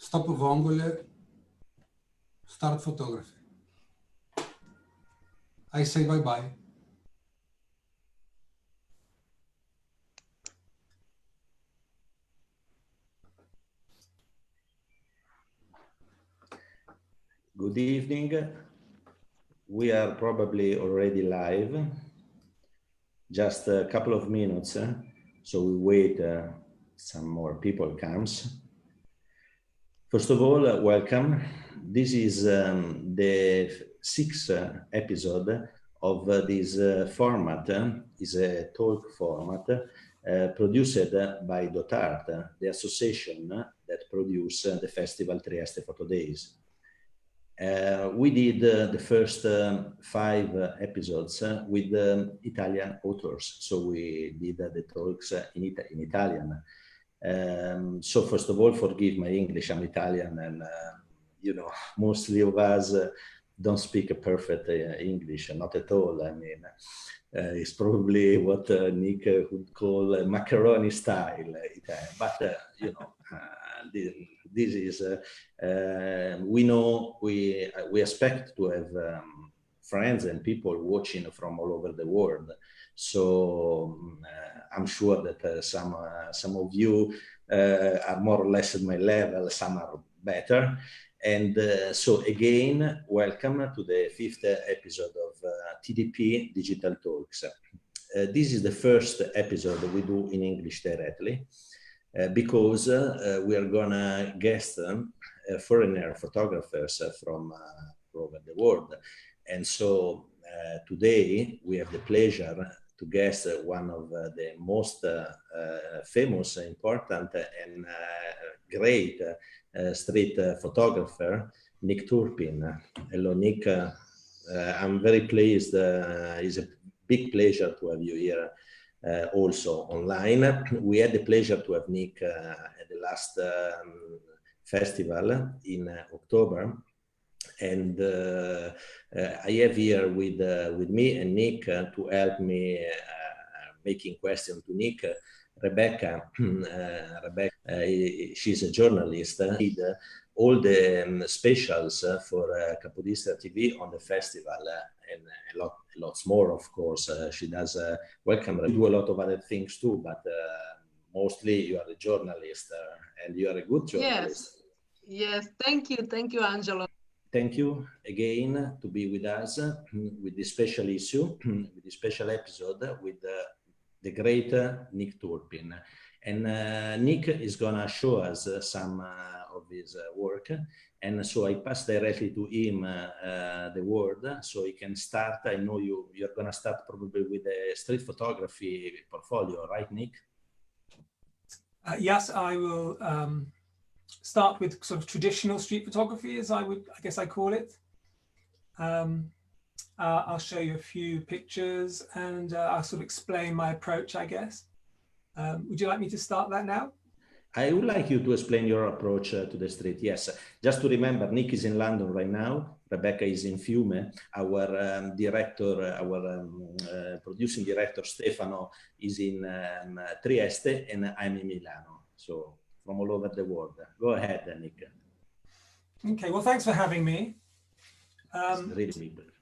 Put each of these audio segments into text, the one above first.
Stop vongole, start photography. I say bye-bye. Good evening. We are probably already live. Just a couple of minutes, so we wait some more people comes. First of all, welcome. This is the sixth episode of this format. Is a talk format produced by Dotart, the association that produce the festival Trieste Photo Days. We did the first 5 episodes with Italian authors, so we did the talks in Italian. So first of all, forgive my English, I'm Italian, and you know, mostly of us don't speak a perfect English, not at all. I mean, it's probably what Nick would call macaroni style Italian, but you know, this is we know we expect to have friends and people watching from all over the world. So I'm sure that some of you are more or less at my level, some are better. And so again, welcome to the 5th episode of TPD Digital Talks. This is the first episode that we do in English directly because we are gonna guest foreigner photographers from all over the world. And so today we have the pleasure to guest one of the most famous, important, and great street photographer, Nick Turpin. Hello, Nick. I'm very pleased. It's a big pleasure to have you here also online. We had the pleasure to have Nick at the last festival in October. And I have here with me and Nick to help me making questions to Nick, Rebeka. She's a journalist. Did all the specials for Capodistria TV on the festival and lots more, of course. She does welcome. You do a lot of other things too, but mostly you are a journalist and you are a good journalist. Yes. Thank you, Angelo. Thank you again to be with us with this special issue, with this special episode with the great Nick Turpin. And Nick is gonna show us some of his work. And so I pass directly to him the word so he can start. I know you're gonna start probably with the street photography portfolio, right, Nick? Yes, I will start with sort of traditional street photography, as I guess I call it. I'll show you a few pictures and I'll sort of explain my approach, I guess. Would you like me to start that now? I would like you to explain your approach to the street. Yes, just to remember, Nick is in London right now. Rebeka is in Fiume. Our director, our producing director, Stefano, is in Trieste, and I'm in Milano. So from all over the world. Go ahead, Nick. Okay, well, thanks for having me.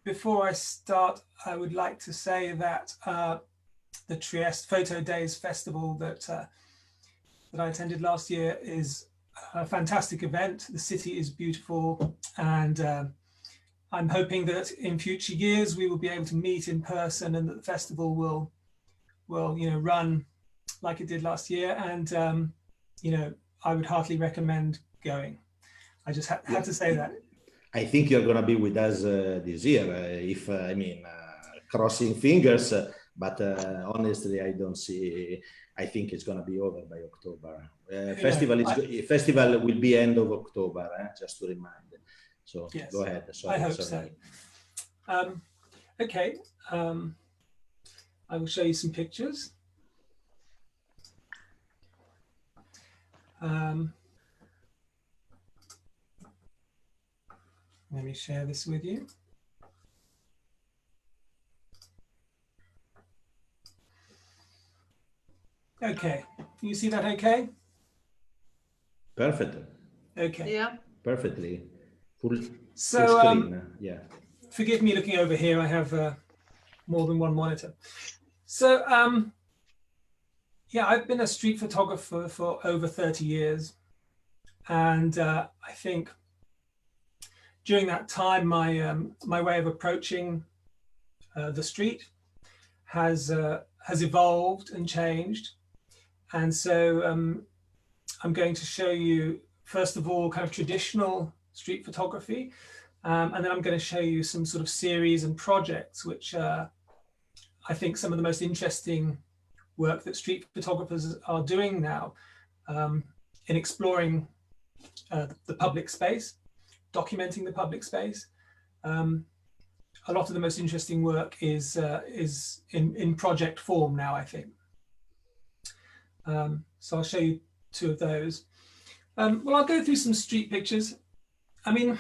Before I start, I would like to say that the Trieste Photo Days festival that I attended last year is a fantastic event. The city is beautiful, and I'm hoping that in future years we will be able to meet in person, and that the festival will run like it did last year. And I would heartily recommend going. I just had to say that. I think you're going to be with us this year, crossing fingers, but honestly, I don't see, I think it's going to be over by October. Festival will be end of October, just to remind. So yes. Go ahead. Sorry, I hope so. Okay, I will show you some pictures. Let me share this with you. Okay, can you see that okay? Perfect. Okay. Yeah. Perfectly. Full So screen. Yeah. forgive me looking over here. I have more than one monitor. So yeah, I've been a street photographer for over 30 years. And I think during that time, my way of approaching the street has evolved and changed. And so I'm going to show you, first of all, kind of traditional street photography. And then I'm going to show you some sort of series and projects, which I think some of the most interesting work that street photographers are doing now in exploring the public space, documenting the public space. A lot of the most interesting work is in project form now, I think. So I'll show you two of those. Well, I'll go through some street pictures. I mean,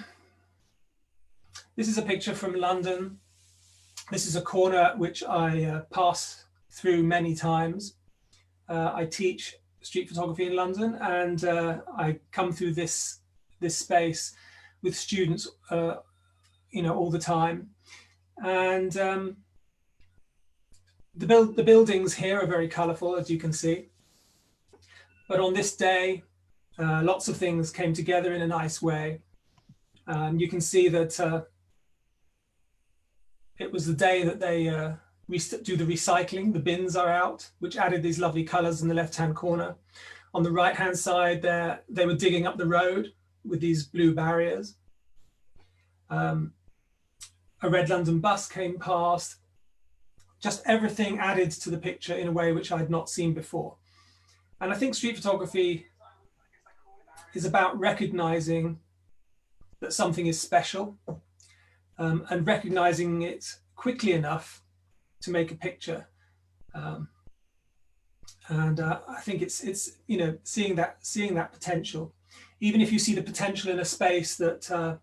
this is a picture from London. This is a corner which I pass through many times. I teach street photography in London, and I come through this space with students, you know, all the time. And the buildings here are very colourful, as you can see. But on this day, lots of things came together in a nice way. You can see that it was the day that they do the recycling. The bins are out, which added these lovely colours in the left-hand corner. On the right-hand side there, they were digging up the road with these blue barriers. A red London bus came past. Just everything added to the picture in a way which I'd not seen before. And I think street photography is about recognizing that something is special and recognizing it quickly enough to make a picture. And I think it's you know, seeing that potential, even if you see the potential in a space that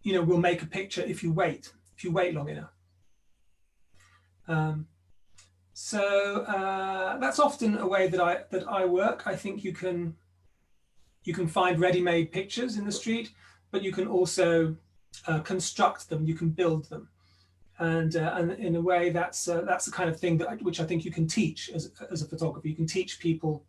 you know, will make a picture if you wait long enough. So that's often a way that I work. I think you can find ready-made pictures in the street, but you can also construct them. You can build them, and in a way that's the kind of thing which I think you can teach as a photographer. You can teach people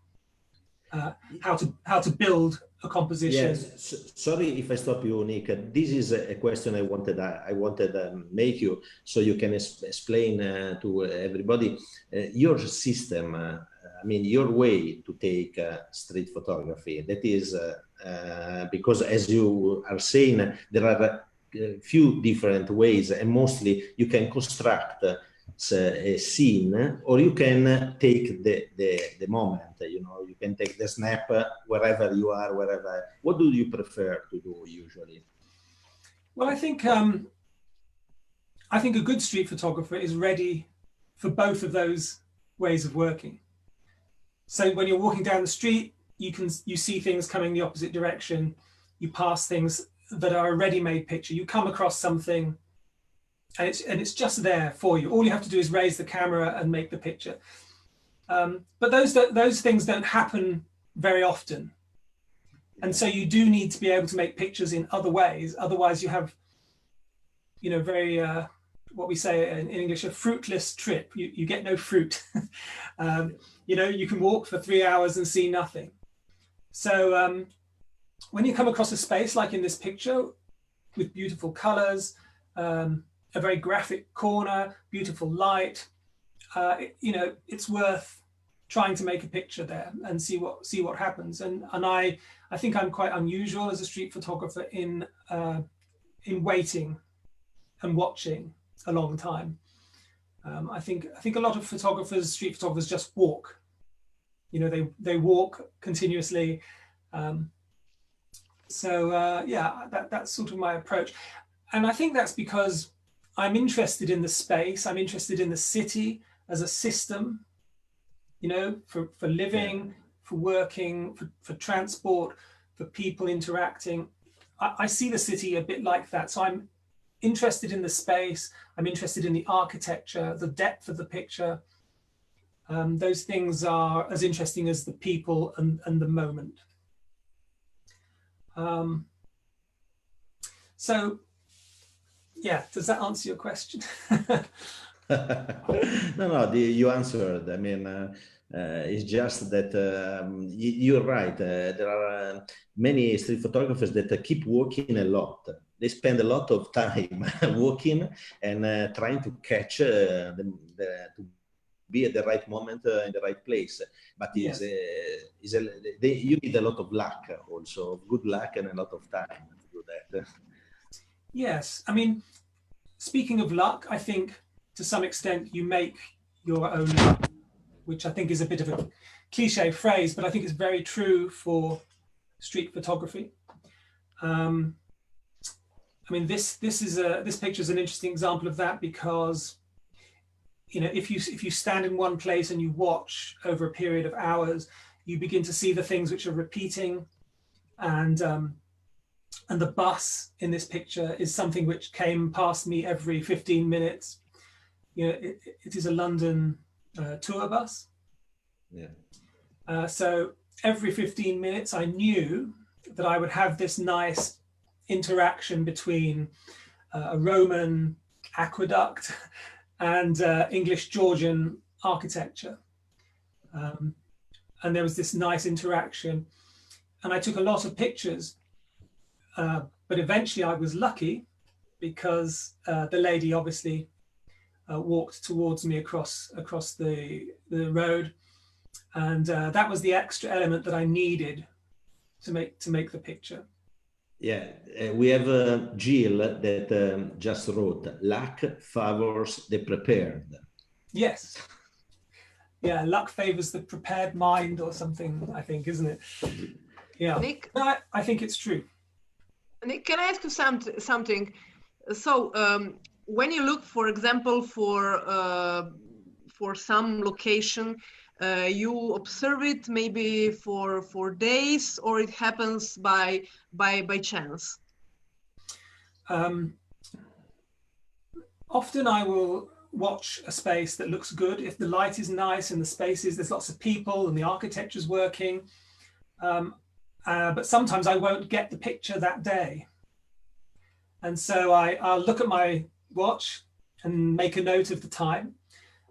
how to build a composition. Yes, sorry if I stop you, Nick. This is a question I wanted make you, so you can explain to everybody your system. I mean, your way to take street photography. That is because, as you are saying, there are a few different ways, and mostly you can construct a scene, or you can take the moment. You know, you can take the snap wherever you are, wherever. What do you prefer to do usually? Well, I think a good street photographer is ready for both of those ways of working. So when you're walking down the street, you see things coming the opposite direction. You pass things that are a ready-made picture. You come across something, and it's just there for you. All you have to do is raise the camera and make the picture. But those things don't happen very often, and so you do need to be able to make pictures in other ways. Otherwise, you have, you know, very what we say in English, a fruitless trip. You get no fruit. You know, you can walk for 3 hours and see nothing. So when you come across a space like in this picture with beautiful colors, a very graphic corner, beautiful light, you know, it's worth trying to make a picture there and see what happens. And I think I'm quite unusual as a street photographer in waiting and watching a long time. I think a lot of street photographers just walk. You know, they walk continuously. Yeah, that's sort of my approach. And I think that's because I'm interested in the space. I'm interested in the city as a system, you know, for living, for working, for transport, for people interacting. I see the city a bit like that. So I'm interested in the space. I'm interested in the architecture, the depth of the picture. Those things are as interesting as the people and the moment. So, yeah, does that answer your question? No, you answered. I mean, it's just that you're right. There are many street photographers that keep working a lot. They spend a lot of time working and trying to catch to be at the right moment in the right place. But Yes. you need a lot of luck also, good luck and a lot of time to do that. Yes, I mean, speaking of luck, I think to some extent you make your own luck, which I think is a bit of a cliche phrase, but I think it's very true for street photography. I mean, this picture is an interesting example of that, because you know, if you stand in one place and you watch over a period of hours, you begin to see the things which are repeating, and the bus in this picture is something which came past me every 15 minutes. You know, it is a London tour bus. Yeah. So every 15 minutes, I knew that I would have this nice interaction between a Roman aqueduct and English Georgian architecture. And there was this nice interaction. And I took a lot of pictures, but eventually I was lucky, because the lady obviously walked towards me across the road, and that was the extra element that I needed to make the picture. Yeah, we have Jill that just wrote, "Luck favors the prepared." Yes. Yeah, luck favors the prepared mind, or something, I think, isn't it? Yeah. Nick, I think it's true. Nick, can I ask you something? So when you look, for example, for some location, you observe it maybe for days, or it happens by chance? Often I will watch a space that looks good. If the light is nice and the spaces, there's lots of people and the architecture's working. But sometimes I won't get the picture that day. And so I'll look at my watch and make a note of the time.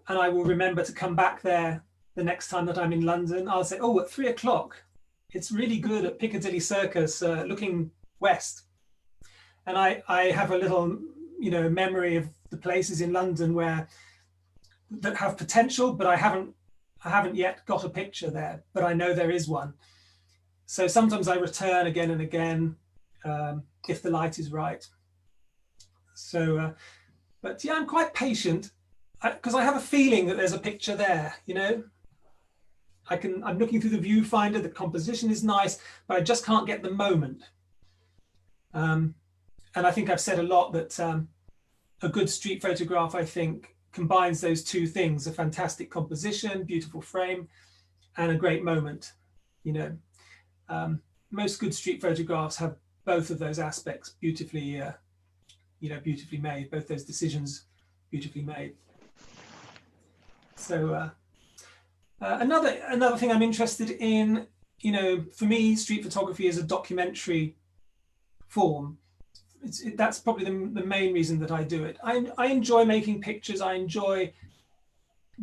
And I will remember to come back there the next time that I'm in London. I'll say, oh, at 3 o'clock, it's really good at Piccadilly Circus, looking west. And I have a little, you know, memory of the places in London that have potential, but I haven't yet got a picture there, but I know there is one. So sometimes I return again and again if the light is right. So, but yeah, I'm quite patient, because I have a feeling that there's a picture there, you know. I'm looking through the viewfinder, the composition is nice, but I just can't get the moment. And I think I've said a lot that a good street photograph, I think, combines those two things: a fantastic composition, beautiful frame, and a great moment. You know, most good street photographs have both of those aspects beautifully, beautifully made. Both those decisions beautifully made. So another thing I'm interested in, you know, for me, street photography is a documentary form. That's probably the main reason that I do it. I enjoy making pictures. I enjoy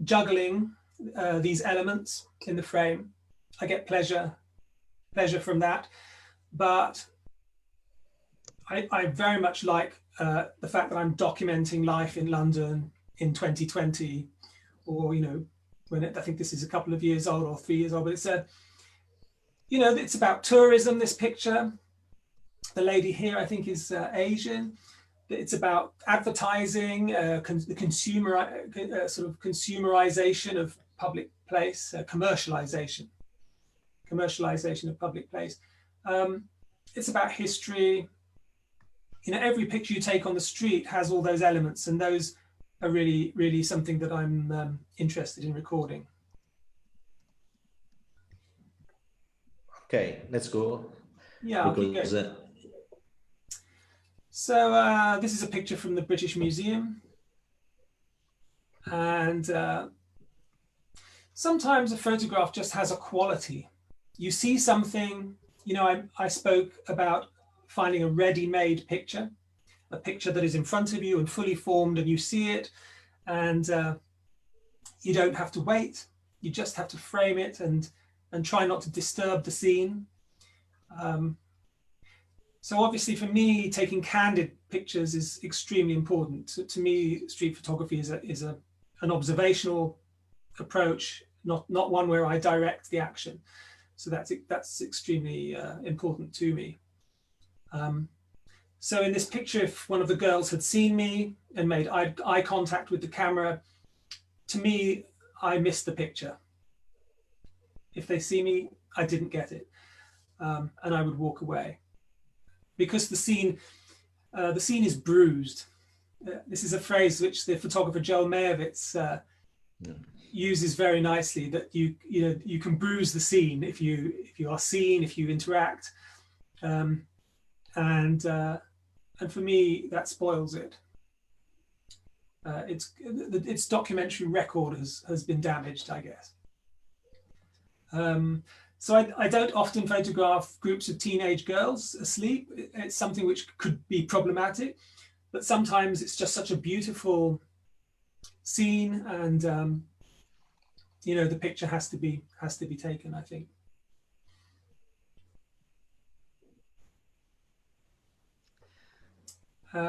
juggling these elements in the frame. I get pleasure from that. But I very much like the fact that I'm documenting life in London in 2020, or, you know, I think this is a couple of years old or 3 years old, but it's it's about tourism, this picture. The lady here, I think, is Asian. It's about advertising, the consumer sort of consumerization of public place, commercialization of public place. It's about history. You know, every picture you take on the street has all those elements, and those are really, really something that I'm interested in recording. Okay, let's go. Yeah, I'll keep going. So this is a picture from the British Museum. And sometimes a photograph just has a quality. You see something, you know, I spoke about finding a ready-made picture, a picture that is in front of you and fully formed, and you see it, and you don't have to wait. You just have to frame it and try not to disturb the scene. So obviously for me, taking candid pictures is extremely important. To me, street photography is an observational approach, not one where I direct the action. So that's extremely important to me. So in this picture, if one of the girls had seen me and made eye contact with the camera, to me, I missed the picture. If they see me, I didn't get it, and I would walk away. Because the scene is bruised. This is a phrase which the photographer Joel Meyerowitz uses very nicely. That you can bruise the scene if you are seen, if you interact, and for me that spoils it. Its documentary record has been damaged, I guess. So I don't often photograph groups of teenage girls asleep. It's something which could be problematic, but sometimes it's just such a beautiful scene, and you know, the picture has to be taken, I think.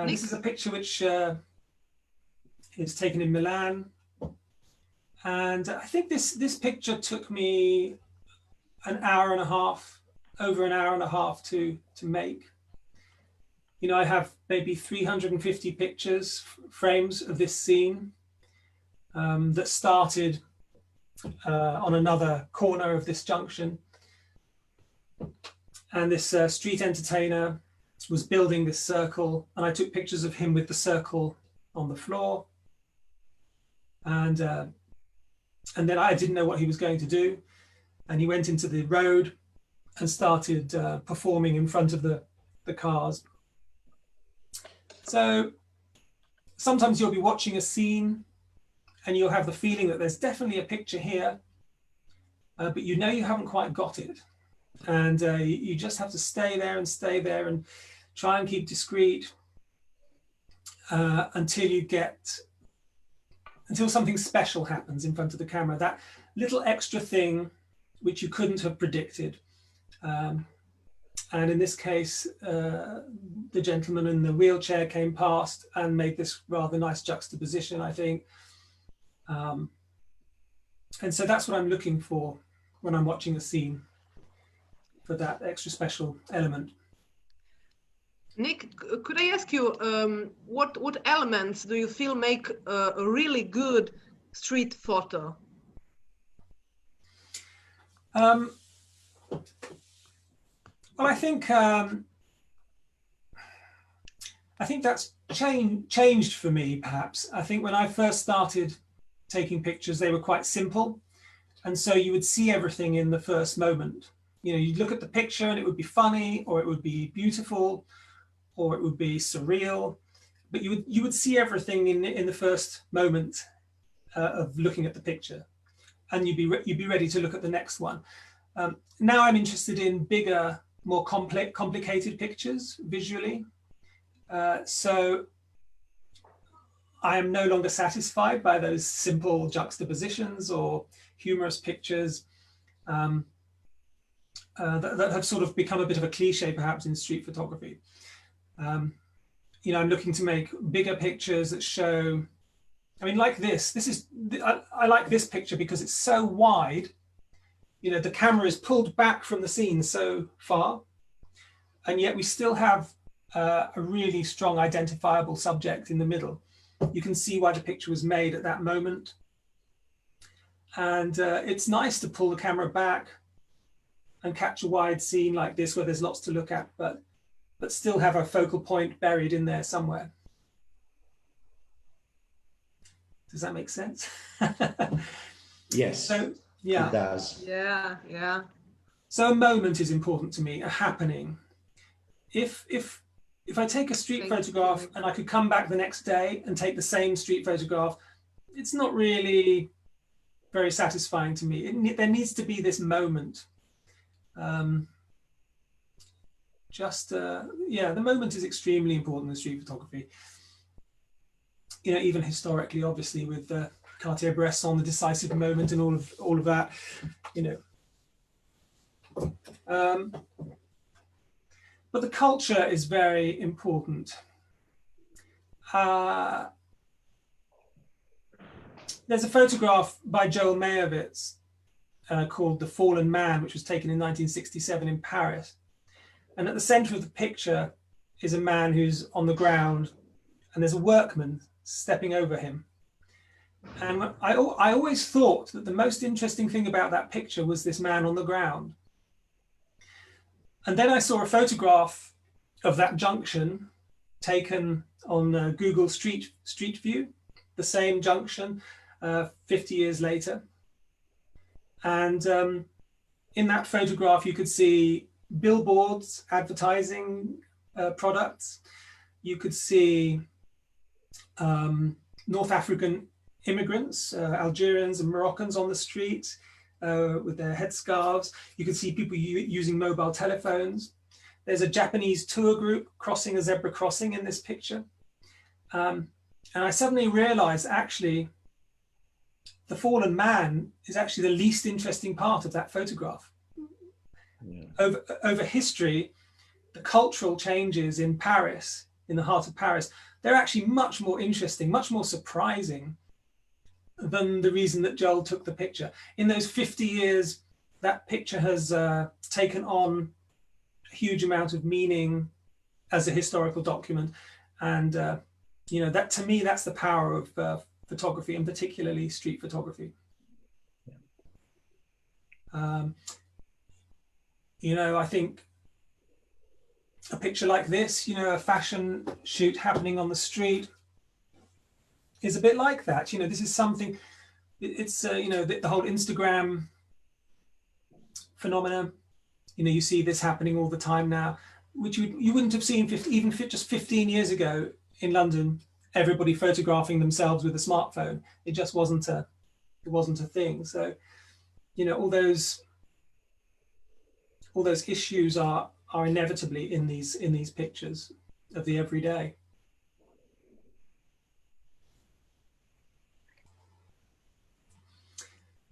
This is a picture which is taken in Milan, and I think this picture took me over an hour and a half to make. You know, I have maybe 350 frames of this scene that started on another corner of this junction. And this street entertainer was building this circle, and I took pictures of him with the circle on the floor. And then I didn't know what he was going to do. And he went into the road and started performing in front of the cars. So sometimes you'll be watching a scene and you'll have the feeling that there's definitely a picture here, but you know you haven't quite got it. And you just have to stay there and try and keep discreet until something special happens in front of the camera. That little extra thing which you couldn't have predicted. And in this case, the gentleman in the wheelchair came past and made this rather nice juxtaposition, I think. And so that's what I'm looking for when I'm watching a scene, for that extra special element. Nick, could I ask you, what elements do you feel make a really good street photo? Well, I think that's changed for me, perhaps. I think when I first started taking pictures, they were quite simple. And so you would see everything in the first moment. You know, you'd look at the picture and it would be funny, or it would be beautiful, or it would be surreal. But you would see everything in the first moment of looking at the picture, and you'd be ready to look at the next one. Now I'm interested in bigger, more complicated pictures visually. So I am no longer satisfied by those simple juxtapositions or humorous pictures that have sort of become a bit of a cliche, perhaps, in street photography. You know, I'm looking to make bigger pictures that show, I mean, like this. I like this picture because it's so wide. You know, the camera is pulled back from the scene so far, and yet we still have a really strong identifiable subject in the middle. You can see why the picture was made at that moment. And it's nice to pull the camera back and catch a wide scene like this where there's lots to look at, but still have a focal point buried in there somewhere. Does that make sense? Yes. So, yeah. It does. Yeah, yeah. So a moment is important to me, a happening. If I take a street photograph and I could come back the next day and take the same street photograph, it's not really very satisfying to me. There needs to be this moment. just yeah, the moment is extremely important in street photography. You know, even historically, obviously, with Cartier-Bresson, the decisive moment, and all of that. You know, but the culture is very important. There's a photograph by Joel Meyerowitz called The Fallen Man, which was taken in 1967 in Paris. And at the center of the picture is a man who's on the ground, and there's a workman stepping over him. And I always thought that the most interesting thing about that picture was this man on the ground. And then I saw a photograph of that junction taken on Google Street View, the same junction 50 years later. And in that photograph, you could see billboards advertising products. You could see North African immigrants, Algerians and Moroccans on the street with their headscarves. You could see people using mobile telephones. There's a Japanese tour group crossing a zebra crossing in this picture. And I suddenly realized actually the fallen man is actually the least interesting part of that photograph. Yeah. Over history, the cultural changes in Paris, in the heart of Paris, they're actually much more interesting, much more surprising than the reason that Joel took the picture. In those 50 years, that picture has taken on a huge amount of meaning as a historical document. And, you know, that to me, that's the power of photography, and particularly street photography. You know, I think a picture like this, you know, a fashion shoot happening on the street is a bit like that. You know, this is something, it's, you know, the whole Instagram phenomena, you know, you see this happening all the time now, which you wouldn't have seen even just 15 years ago in London, everybody photographing themselves with a smartphone. It just wasn't a thing. So, you know, all those issues are inevitably in these pictures of the everyday.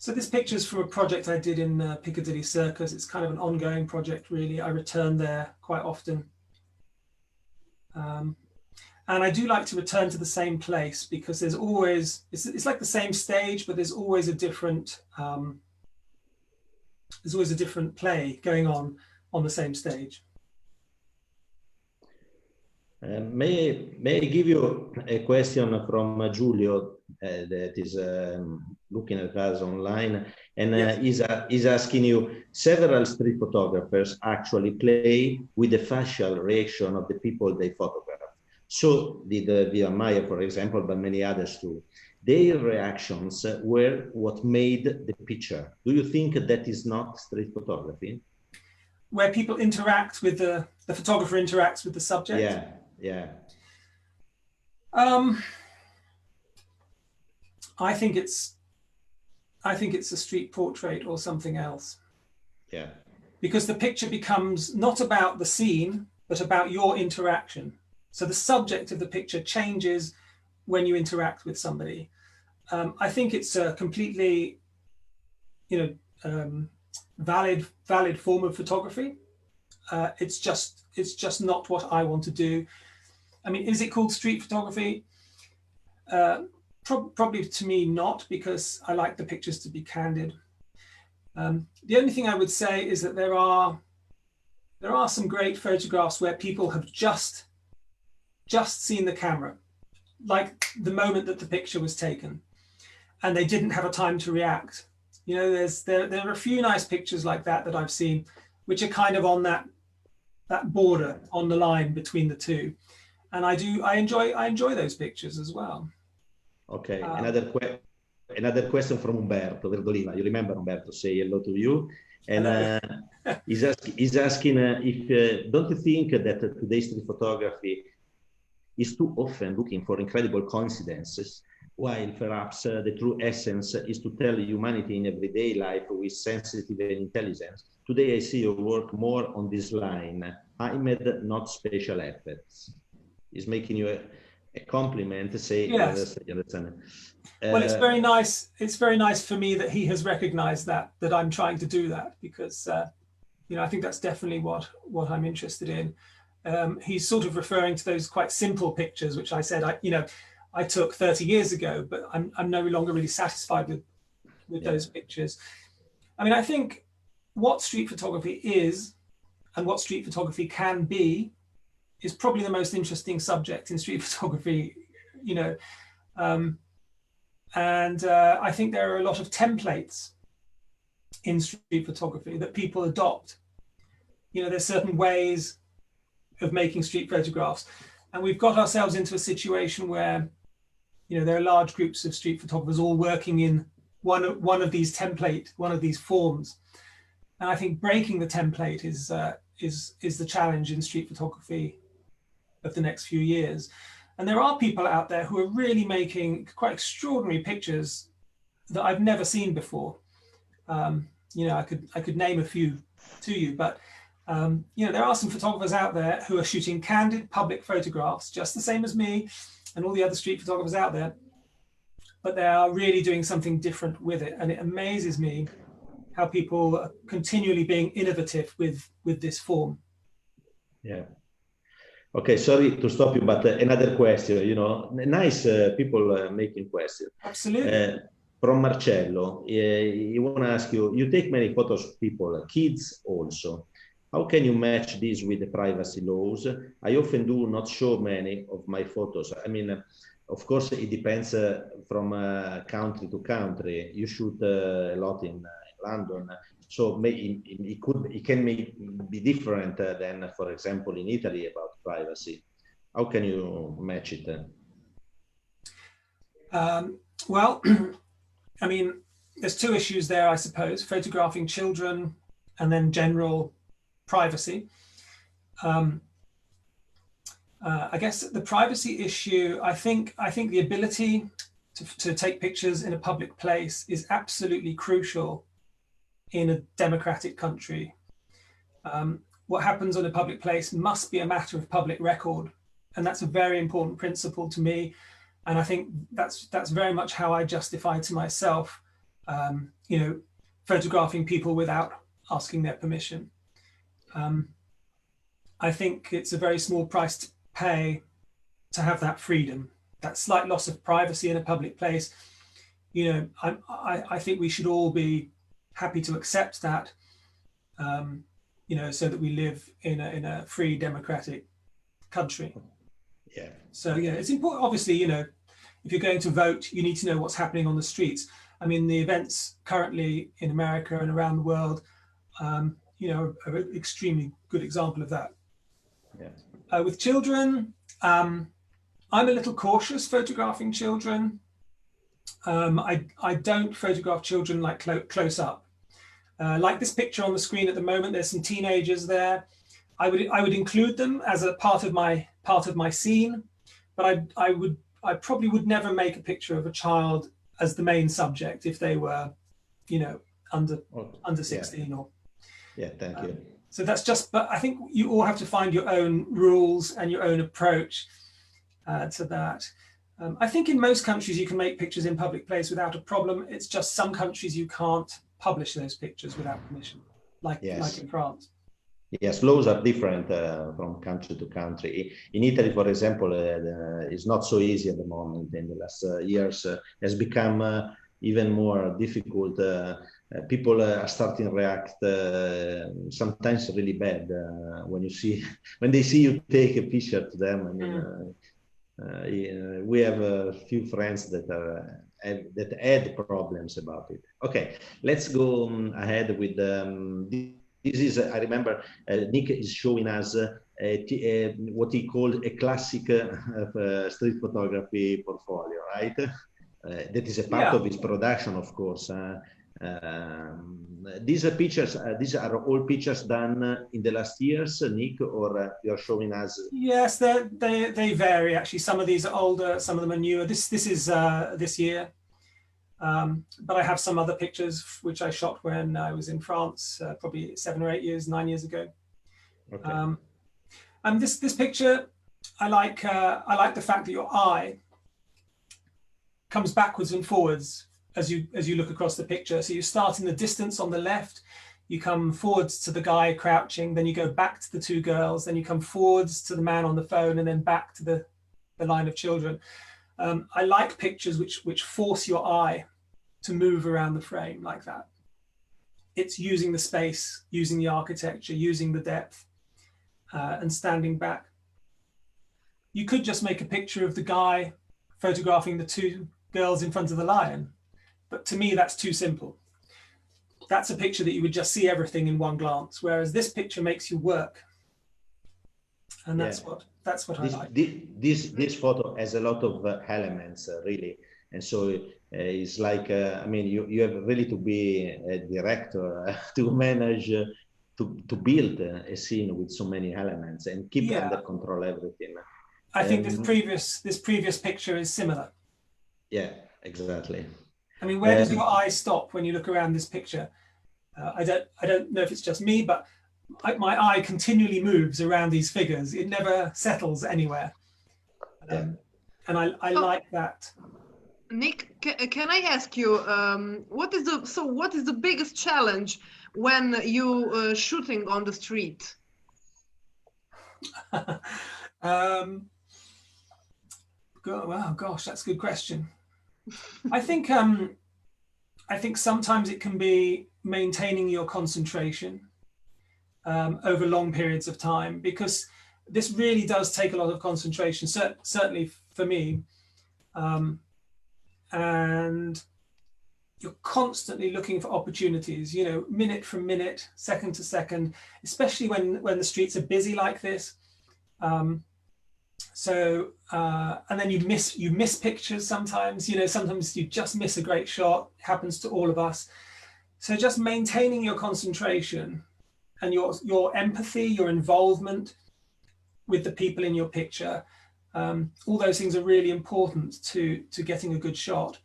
So this picture is from a project I did in Piccadilly Circus. It's kind of an ongoing project, really. I return there quite often. And I do like to return to the same place because there's always, it's like the same stage, but there's always a different play going on the same stage. May I give you a question from Giulio that is looking at us online, and yes. Is asking you, several street photographers actually play with the facial reaction of the people they photograph. So did Via Maya, for example, but many others too. Their reactions were what made the picture. Do you think that is not street photography? Where people interact with the photographer interacts with the subject? Yeah, yeah. I think it's a street portrait or something else. Yeah. Because the picture becomes not about the scene, but about your interaction. So the subject of the picture changes when you interact with somebody. I think it's a completely, you know, valid form of photography. It's just not what I want to do. I mean, is it called street photography? Probably to me not, because I like the pictures to be candid. The only thing I would say is that there are some great photographs where people have just seen the camera, like the moment that the picture was taken, and they didn't have a time to react. You know, there are a few nice pictures like that I've seen, which are kind of on that border, on the line between the two, and I enjoy those pictures as well. Okay, another question from Umberto Verdolina. You remember Umberto? Say hello to you. And he's asking if don't you think that today's street photography is too often looking for incredible coincidences while perhaps the true essence is to tell humanity in everyday life with sensitive and intelligence. Today I see your work more on this line, aimed, not special effects. Is making you a compliment to say, yes. You understand? Well, it's very nice. It's very nice for me that he has recognized that I'm trying to do that, because you know, I think that's definitely what I'm interested in. He's sort of referring to those quite simple pictures, which I said I took 30 years ago, but I'm no longer really satisfied with those pictures. I mean, I think what street photography is and what street photography can be is probably the most interesting subject in street photography, you know. I think there are a lot of templates in street photography that people adopt. You know, there's certain ways of making street photographs, and we've got ourselves into a situation where, you know, there are large groups of street photographers all working in one of these forms, and I think breaking the template is the challenge in street photography of the next few years. And there are people out there who are really making quite extraordinary pictures that I've never seen before. You know, I could name a few to you, but you know, there are some photographers out there who are shooting candid public photographs, just the same as me and all the other street photographers out there, but they are really doing something different with it. And it amazes me how people are continually being innovative with this form. Yeah. Okay, sorry to stop you, but another question, you know, nice people making questions. Absolutely. From Marcello, he want to ask you, you take many photos of people, kids also. How can you match this with the privacy laws? I often do not show many of my photos. I mean, of course, it depends from country to country. You shoot a lot in London, so it can be different than, for example, in Italy about privacy. How can you match it? Well, I mean, there's two issues there, I suppose: photographing children and then general privacy. I guess the privacy issue, I think the ability to take pictures in a public place is absolutely crucial in a democratic country. What happens on a public place must be a matter of public record, and that's a very important principle to me. And I think that's very much how I justify to myself, you know, photographing people without asking their permission. I think it's a very small price to pay to have that freedom, that slight loss of privacy in a public place. You know, I think we should all be happy to accept that, you know, so that we live in a free democratic country. Yeah. So yeah, it's important. Obviously, you know, if you're going to vote, you need to know what's happening on the streets. I mean, the events currently in America and around the world, you know, are an extremely good example of that. Yeah. With children, I'm a little cautious photographing children. I don't photograph children like close up. Like this picture on the screen at the moment, there's some teenagers there. I would include them as a part of my scene, but I probably would never make a picture of a child as the main subject if they were, you know, under 16 or. Yeah, thank you. So that's just, but I think you all have to find your own rules and your own approach to that. I think in most countries you can make pictures in public place without a problem. It's just some countries you can't publish those pictures without permission, like in France. Yes, laws are different from country to country. In Italy, for example, it's not so easy at the moment. In the last years, has become even more difficult. People are starting to react sometimes really bad when they see you take a picture to them. I mean, we have a few friends that had problems about it. Okay, let's go ahead with this is, I remember, Nick is showing us what he called a classic street photography portfolio, right? That is a part of his production, of course. These are pictures. These are all pictures done in the last years, Nick, or you're showing us? Yes, they vary actually. Some of these are older, some of them are newer. This is this year, but I have some other pictures which I shot when I was in France, probably 7 or 8 years, 9 years ago. Okay. And this picture, I like the fact that your eye comes backwards and forwards as you look across the picture. So you start in the distance on the left, you come forwards to the guy crouching, then you go back to the two girls, then you come forwards to the man on the phone, and then back to the line of children. I like pictures which force your eye to move around the frame like that. It's using the space, using the architecture, using the depth, and standing back. You could just make a picture of the guy photographing the two girls in front of the lion, but to me that's too simple. That's a picture that you would just see everything in one glance, whereas this picture makes you work, and that's what I like. This photo has a lot of elements, really, and so it's like I mean, you have really to be a director to manage to build a scene with so many elements and keep under control everything. I think this previous picture is similar. Yeah, exactly. I mean, where does your eye stop when you look around this picture? I don't know if it's just me, but my eye continually moves around these figures. It never settles anywhere, and I like that. Nick, can I ask you, what is the biggest challenge when you shooting on the street? Wow, gosh, that's a good question. I think sometimes it can be maintaining your concentration over long periods of time, because this really does take a lot of concentration, certainly for me. And you're constantly looking for opportunities, you know, minute from minute, second to second, especially when the streets are busy like this. And then you miss pictures sometimes, you know, sometimes you just miss a great shot. It happens to all of us. So just maintaining your concentration and your empathy, your involvement with the people in your picture, all those things are really important to getting a good shot.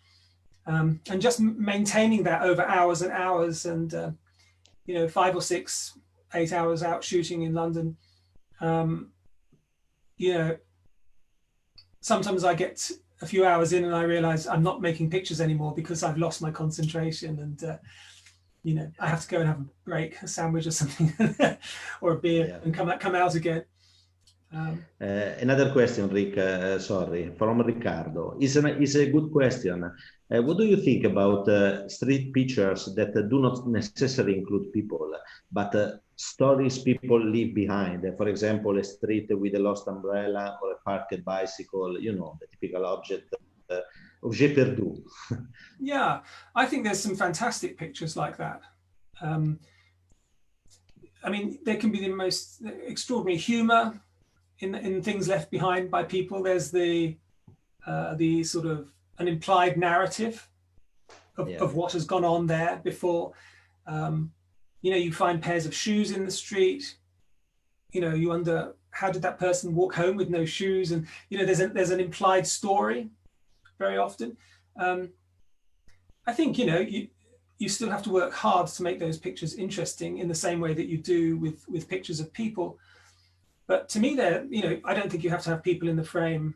And just maintaining that over hours and hours, and you know, 5 or 6, 8 hours out shooting in London. You know, sometimes I get a few hours in and I realize I'm not making pictures anymore because I've lost my concentration, and you know, I have to go and have a break, a sandwich or something, or a beer, and come out again. Another question, Rick, from Ricardo. Is a good question. What do you think about street pictures that do not necessarily include people, but stories people leave behind? For example, a street with a lost umbrella or a parked bicycle, you know, the typical objet perdu. Yeah, I think there's some fantastic pictures like that. I mean, there can be the most extraordinary humor in things left behind by people. There's the sort of an implied narrative of what has gone on there before. You know, you find pairs of shoes in the street. You know, you wonder, how did that person walk home with no shoes? And you know, there's an implied story very often. I think, you know, you still have to work hard to make those pictures interesting in the same way that you do with pictures of people. But to me, you know, I don't think you have to have people in the frame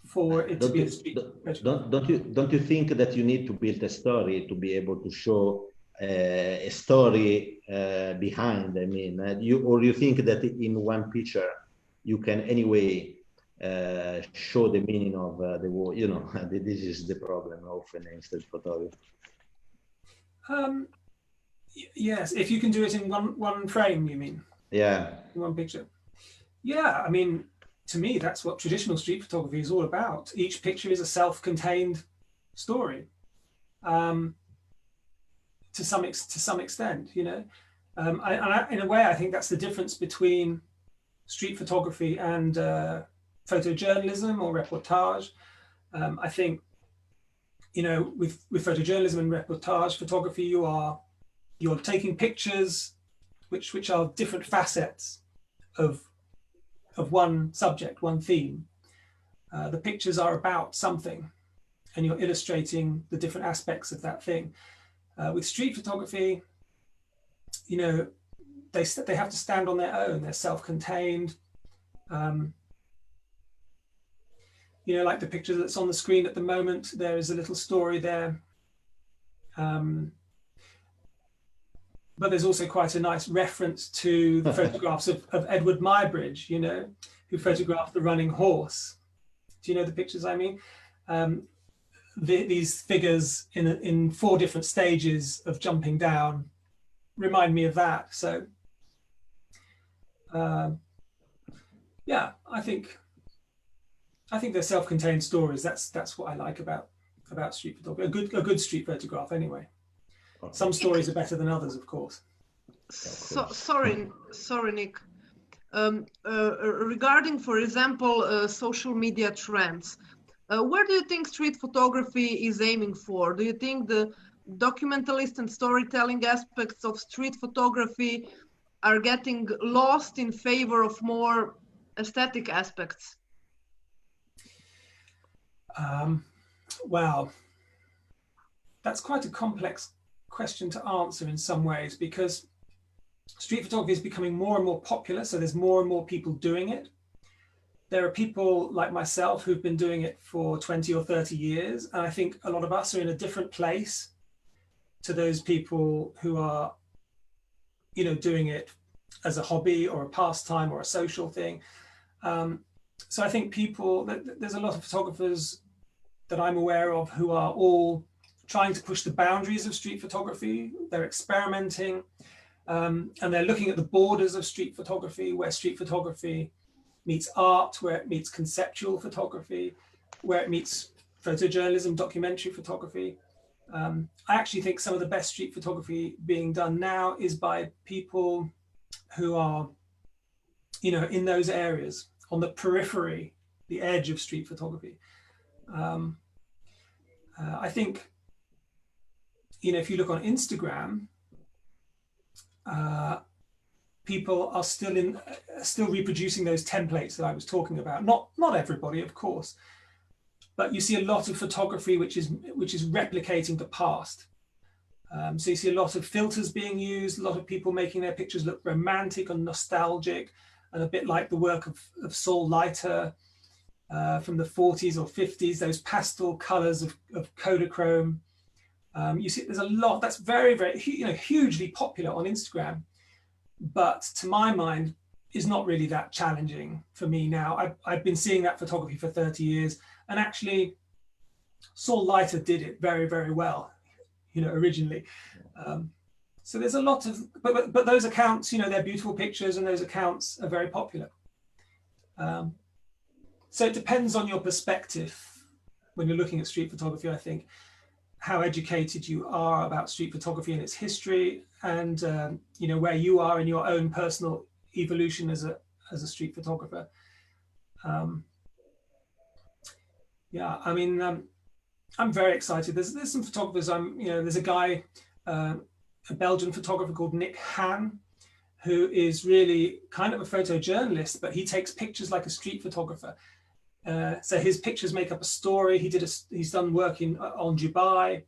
for it to be a street. Don't you think that you need to build a story to be able to show a story behind? I mean, you think that in one picture you can anyway show the meaning of the word? You know, this is the problem often in street photography. Yes, if you can do it in one frame, you mean? Yeah. In one picture. Yeah, I mean, to me, that's what traditional street photography is all about. Each picture is a self-contained story, to some extent, you know. In a way, I think that's the difference between street photography and photojournalism or reportage. I think, you know, with photojournalism and reportage photography, you're taking pictures which are different facets of one subject, one theme. The pictures are about something, and you're illustrating the different aspects of that thing. With street photography, you know, they have to stand on their own. They're self-contained. You know, like the picture that's on the screen at the moment, there is a little story there. But there's also quite a nice reference to the photographs of Edward Muybridge, you know, who photographed the running horse. Do you know the pictures I mean? These figures in 4 different stages of jumping down remind me of that. So, yeah, I think they're self-contained stories. That's what I like about street photography. A good street photograph, anyway. Some stories are better than others, of course. So, sorry, Nick. Regarding, for example, social media trends, where do you think street photography is aiming for? Do you think the documentalist and storytelling aspects of street photography are getting lost in favor of more aesthetic aspects? Wow, that's quite a complex question to answer in some ways, because street photography is becoming more and more popular, so there's more and more people doing it. There are people like myself who've been doing it for 20 or 30 years, and I think a lot of us are in a different place to those people who are, you know, doing it as a hobby or a pastime or a social thing. So I think there's a lot of photographers that I'm aware of who are all trying to push the boundaries of street photography. They're experimenting, and they're looking at the borders of street photography, where street photography meets art, where it meets conceptual photography, where it meets photojournalism, documentary photography. I actually think some of the best street photography being done now is by people who are, you know, in those areas, on the periphery, the edge of street photography. I think, you know, if you look on Instagram, people are still reproducing those templates that I was talking about. Not everybody, of course, but you see a lot of photography which is replicating the past. So you see a lot of filters being used, a lot of people making their pictures look romantic and nostalgic, and a bit like the work of Saul Leiter from the 40s or 50s, those pastel colors of Kodachrome. You see there's a lot that's very, very, you know, hugely popular on Instagram, but to my mind is not really that challenging for me now. I've been seeing that photography for 30 years, and actually Saul Leiter did it very, very well, you know, originally. So there's a lot of, but those accounts, you know, they're beautiful pictures, and those accounts are very popular. So it depends on your perspective when you're looking at street photography, I think, how educated you are about street photography and its history, and you know, where you are in your own personal evolution as a street photographer. Yeah, I mean, I'm very excited. There's some photographers. You know, there's a guy, a Belgian photographer called Nick Han, who is really kind of a photojournalist, but he takes pictures like a street photographer. So his pictures make up a story. He's done work on Dubai,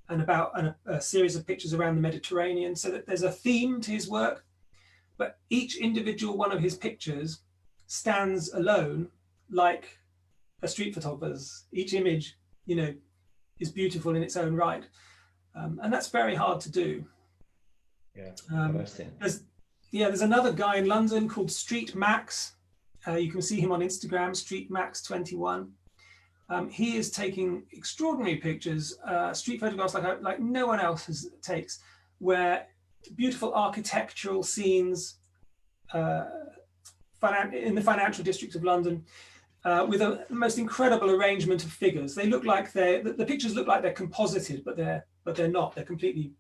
and about a series of pictures around the Mediterranean. So that there's a theme to his work, but each individual one of his pictures stands alone, like a street photographer's. Each image, you know, is beautiful in its own right, and that's very hard to do. Yeah, interesting. There's another guy in London called Street Max. You can see him on Instagram, Street Max 21. He is taking extraordinary pictures, street photographs like no one else takes, where beautiful architectural scenes in the financial district of London, with the most incredible arrangement of figures. They look like the pictures look like they're composited, but they're not. They're completely,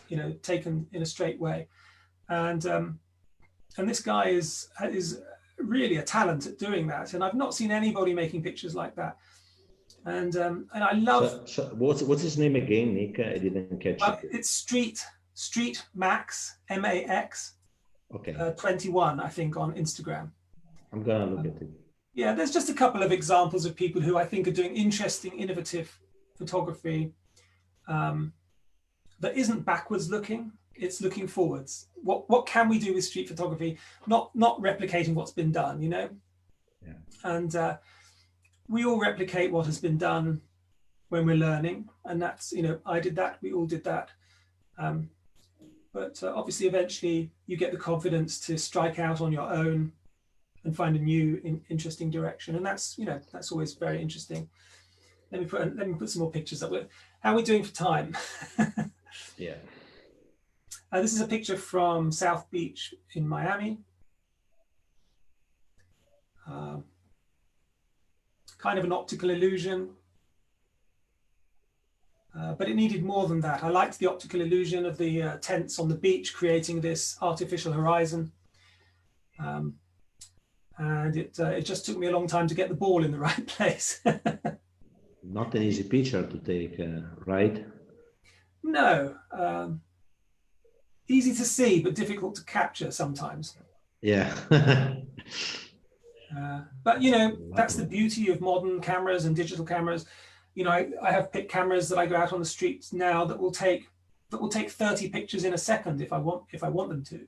you know, taken in a straight way. And this guy is really a talent at doing that. And I've not seen anybody making pictures like that. And I love. So what's his name again, Nick? I didn't catch it. It's Street Max, MAX. Okay. 21, I think, on Instagram. I'm gonna look at it. Yeah, there's just a couple of examples of people who I think are doing interesting, innovative photography that isn't backwards looking. It's looking forwards. What can we do with street photography? Not replicating what's been done, you know. Yeah. And we all replicate what has been done when we're learning, and that's, you know, I did that. We all did that. But obviously, eventually, you get the confidence to strike out on your own and find a new, interesting direction, and that's, you know, that's always very interesting. Let me put some more pictures up. How are we doing for time? Yeah. This is a picture from South Beach in Miami. Kind of an optical illusion. But it needed more than that. I liked the optical illusion of the tents on the beach creating this artificial horizon. And it just took me a long time to get the ball in the right place. Not an easy picture to take, right? No. Easy to see, but difficult to capture sometimes. Yeah. But, you know, that's the beauty of modern cameras and digital cameras. You know, I have pick cameras that I go out on the streets now that will take 30 pictures in a second if I want them to,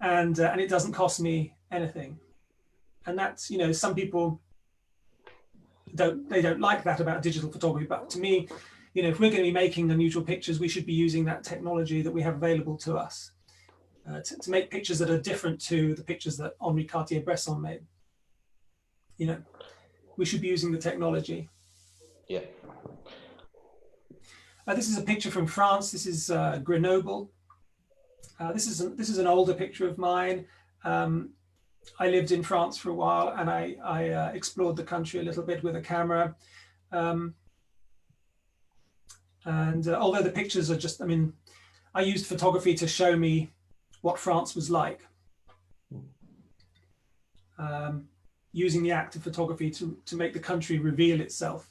and it doesn't cost me anything. And that's, you know, some people don't like that about digital photography, but to me, you know, if we're going to be making unusual pictures, we should be using that technology that we have available to us to make pictures that are different to the pictures that Henri Cartier-Bresson made. You know, we should be using the technology. Yeah. This is a picture from France. This is Grenoble. This is an older picture of mine. I lived in France for a while, and I explored the country a little bit with a camera. And although the pictures are just, I mean, I used photography to show me what France was like. Using the act of photography to make the country reveal itself.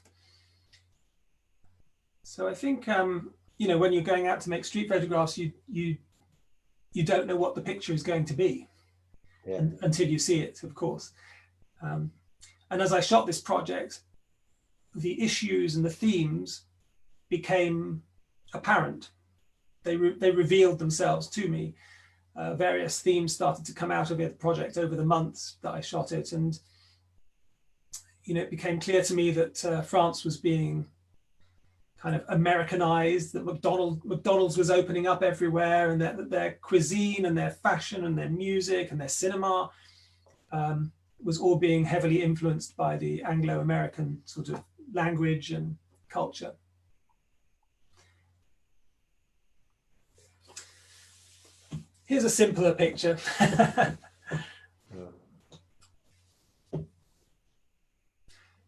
So I think, you know, when you're going out to make street photographs, you don't know what the picture is going to be. Yeah. Until you see it, of course. And as I shot this project, the issues and the themes became apparent. They revealed themselves to me. Various themes started to come out of the project over the months that I shot it. And, you know, it became clear to me that France was being kind of Americanized, that McDonald's was opening up everywhere, and that their cuisine and their fashion and their music and their cinema was all being heavily influenced by the Anglo-American sort of language and culture. Here's a simpler picture.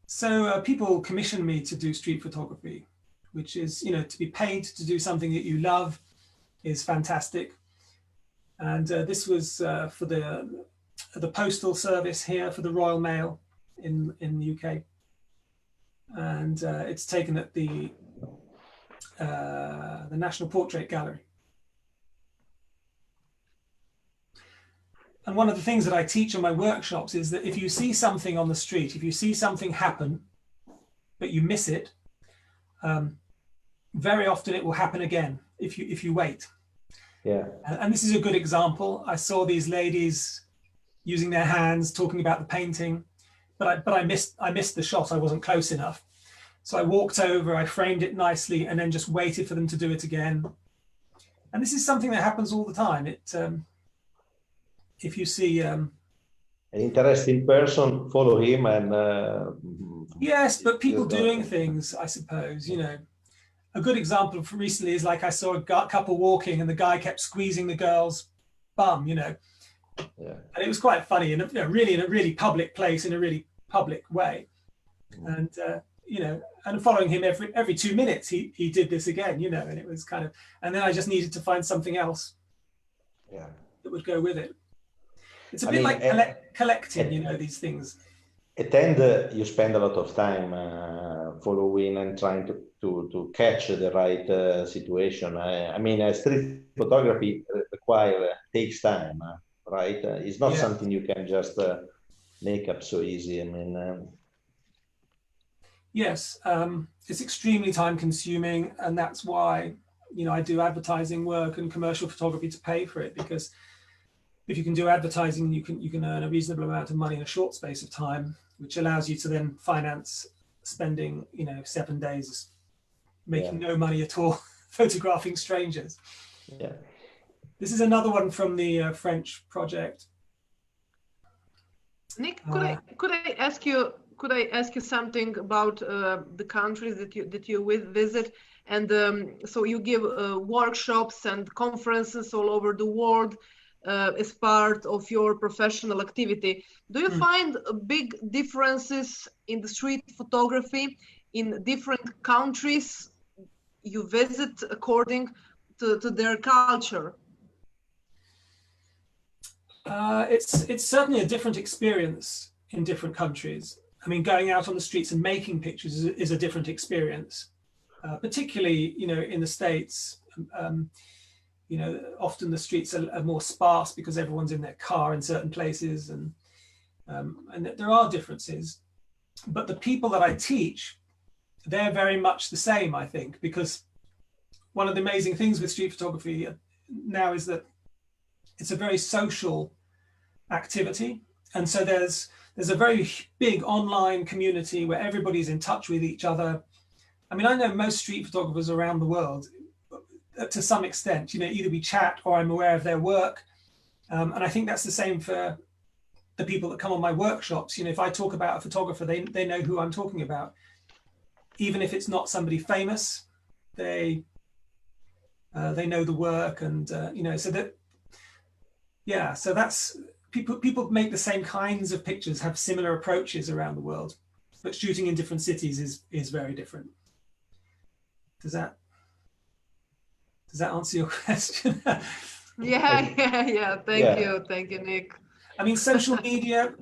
So people commission me to do street photography, which is, you know, to be paid to do something that you love is fantastic. And this was for the postal service here, for the Royal Mail in the UK. And it's taken at the National Portrait Gallery. And one of the things that I teach in my workshops is that if you see something on the street, if you see something happen, but you miss it, very often it will happen again if you wait. Yeah. And this is a good example. I saw these ladies using their hands, talking about the painting, but I missed the shot. I wasn't close enough. So I walked over, I framed it nicely, and then just waited for them to do it again. And this is something that happens all the time. If you see an interesting person, follow him, and yes, but people doing things, I suppose, you know. A good example from recently is, like, I saw a couple walking and the guy kept squeezing the girl's bum, you know. Yeah. And it was quite funny, and really in a really public place, in a really public way. And you know, and following him every 2 minutes, he did this again, you know, and it was kind of, and then I just needed to find something else that would go with it. It's a bit like collecting, you know, these things. at the end, you spend a lot of time following and trying to catch the right situation. I mean, street photography takes time, right? It's not something you can just make up so easy. I mean, yes, it's extremely time consuming, and that's why, you know, I do advertising work and commercial photography to pay for it, because if you can do advertising, you can earn a reasonable amount of money in a short space of time, which allows you to then finance spending, you know, 7 days making no money at all photographing strangers. Yeah. This is another one from the French project. Nick, could I ask you something about the countries that you visit? And so you give workshops and conferences all over the world as part of your professional activity. Do you find big differences in the street photography in different countries you visit according to their culture? It's certainly a different experience in different countries. I mean, going out on the streets and making pictures is a different experience, particularly, you know, in the States. You know, often the streets are more sparse because everyone's in their car in certain places, and there are differences. But the people that I teach, they're very much the same, I think, because one of the amazing things with street photography now is that it's a very social activity. And so there's a very big online community where everybody's in touch with each other. I mean, I know most street photographers around the world to some extent, you know, either we chat or I'm aware of their work. And I think that's the same for the people that come on my workshops. You know, if I talk about a photographer, they know who I'm talking about. Even if it's not somebody famous, they know the work, and you know, so that, yeah, so that's, people make the same kinds of pictures, have similar approaches around the world, but shooting in different cities is very different. Does that answer your question? Yeah. Thank you, Nick. I mean, social media,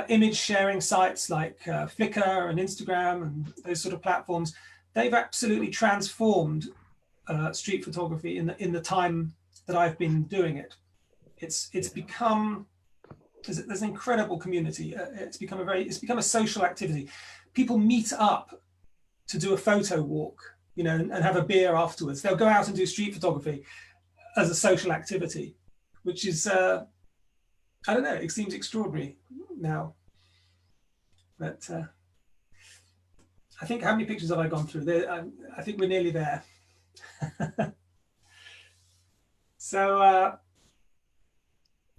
image sharing sites like Flickr and Instagram and those sort of platforms, they've absolutely transformed street photography in the time that I've been doing it. It's become, there's an incredible community. It's become a social activity. People meet up to do a photo walk, you know, and have a beer afterwards. They'll go out and do street photography as a social activity, which is, I don't know, it seems extraordinary now. But I think, how many pictures have I gone through? I think we're nearly there. So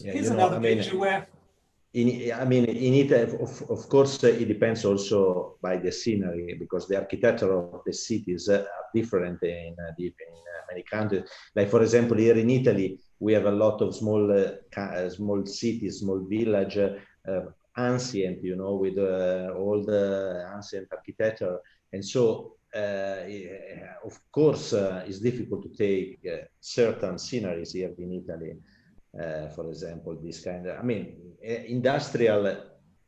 here's another picture where... in it, of course, it depends also by the scenery, because the architecture of the cities are different in many countries. Like, for example, here in Italy, we have a lot of small cities, small village, ancient, you know, with all the ancient architecture. And so, of course, it's difficult to take certain sceneries here in Italy. For example, this kind of, I mean, industrial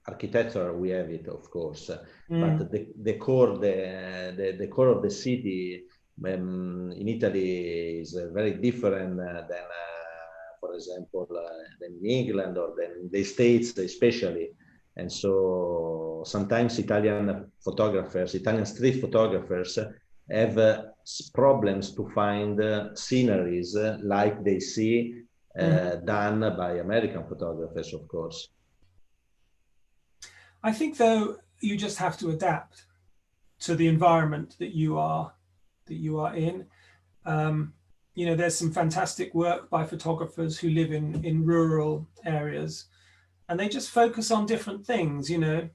architecture, we have it, of course, but the core of the city in Italy is very different than, for example, than in England or than in the States, especially. And so sometimes Italian street photographers have problems to find sceneries like they see done by American photographers, of course. I think, though, you just have to adapt to the environment that you are in. You know, there's some fantastic work by photographers who live in rural areas, and they just focus on different things. You know,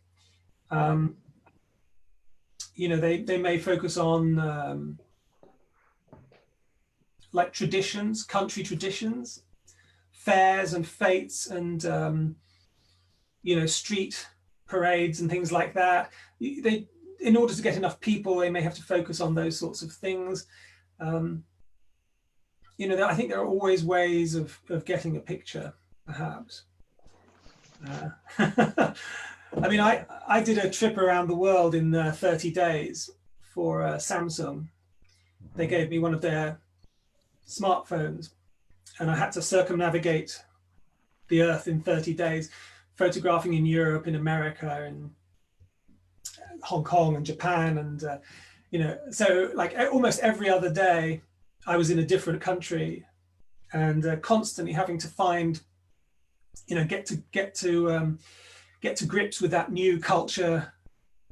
they may focus on like traditions, country traditions, fairs and fetes, and you know, street parades and things like that. In order to get enough people, they may have to focus on those sorts of things. You know, I think there are always ways of getting a picture, perhaps. I mean, I did a trip around the world in 30 days for Samsung. They gave me one of their smartphones, and I had to circumnavigate the Earth in 30 days, photographing in Europe, in America, and Hong Kong and Japan. And, you know, so like almost every other day, I was in a different country, and constantly having to find, you know, get to grips with that new culture,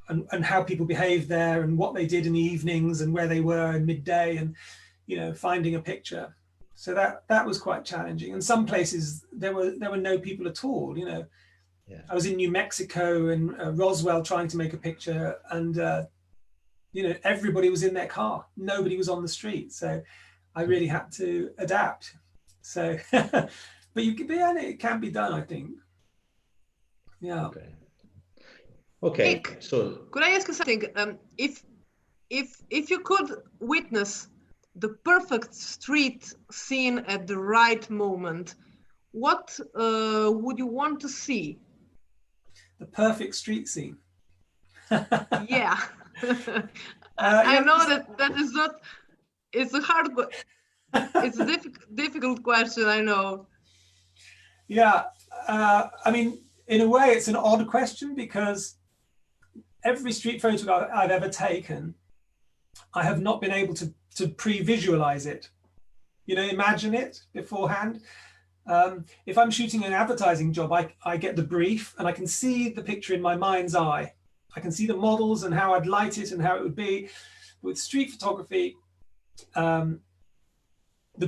and how people behave there, and what they did in the evenings, and where they were in midday, and, you know, finding a picture. So that was quite challenging. And some places there were no people at all. You know, Yeah. I was in New Mexico and Roswell trying to make a picture, and you know, everybody was in their car. Nobody was on the street. So I really had to adapt. So, but it can be done, I think. Yeah. Okay. Nick, So could I ask you something? If you could witness the perfect street scene at the right moment, what would you want to see? The perfect street scene. Yeah. I Yeah, know that is not. It's a hard. It's a difficult question. I know. Yeah. I mean, in a way, it's an odd question, because every street photograph I've ever taken, I have not been able to pre-visualize it. You know, imagine it beforehand. If I'm shooting an advertising job, I get the brief and I can see the picture in my mind's eye. I can see the models and how I'd light it and how it would be. With street photography, the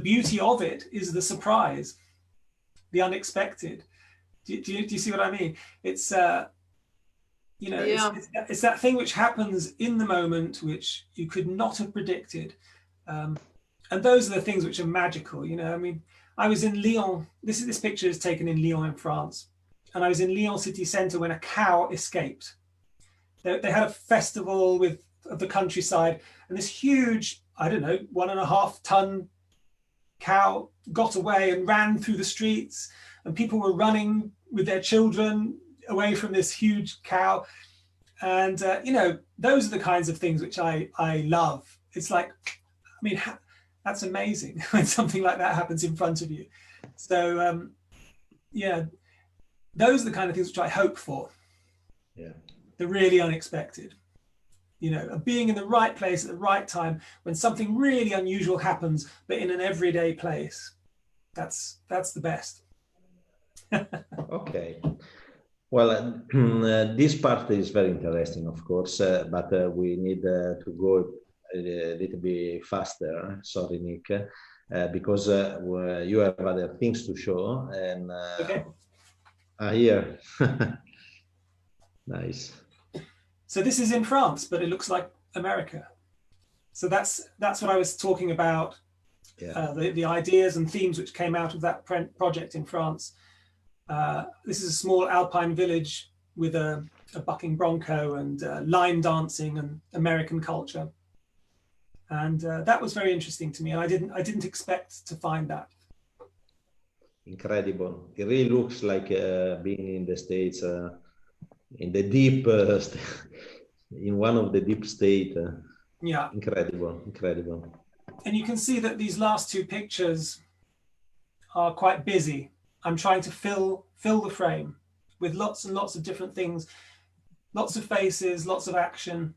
beauty of it is the surprise, the unexpected. Do you see what I mean? It's, you know, Yeah. it's that thing which happens in the moment, which you could not have predicted. And those are the things which are magical. You know, I mean, I was in Lyon. This picture is taken in Lyon in France. And I was in Lyon city center when a cow escaped. They had a festival of the countryside, and this huge, I don't know, 1.5 ton cow got away and ran through the streets, and people were running with their children away from this huge cow. And, you know, those are the kinds of things which I love. It's like, I mean, that's amazing when something like that happens in front of you. So, yeah, those are the kind of things which I hope for. yeah. The really unexpected, you know, being in the right place at the right time when something really unusual happens, but in an everyday place. That's the best. Okay. Well, this part is very interesting, of course, but we need to go a little bit faster. Sorry, Nick, because you have other things to show. And Okay. Here. Nice. So this is in France, but it looks like America. So that's what I was talking about. Yeah. The ideas and themes which came out of that project in France. This is a small alpine village with a bucking bronco and line dancing and American culture. And that was very interesting to me. And I didn't expect to find that. Incredible. It really looks like being in the States, in the deep, in one of the deep state. Yeah. Incredible, incredible. And you can see that these last two pictures are quite busy. I'm trying to fill the frame with lots and lots of different things, lots of faces, lots of action,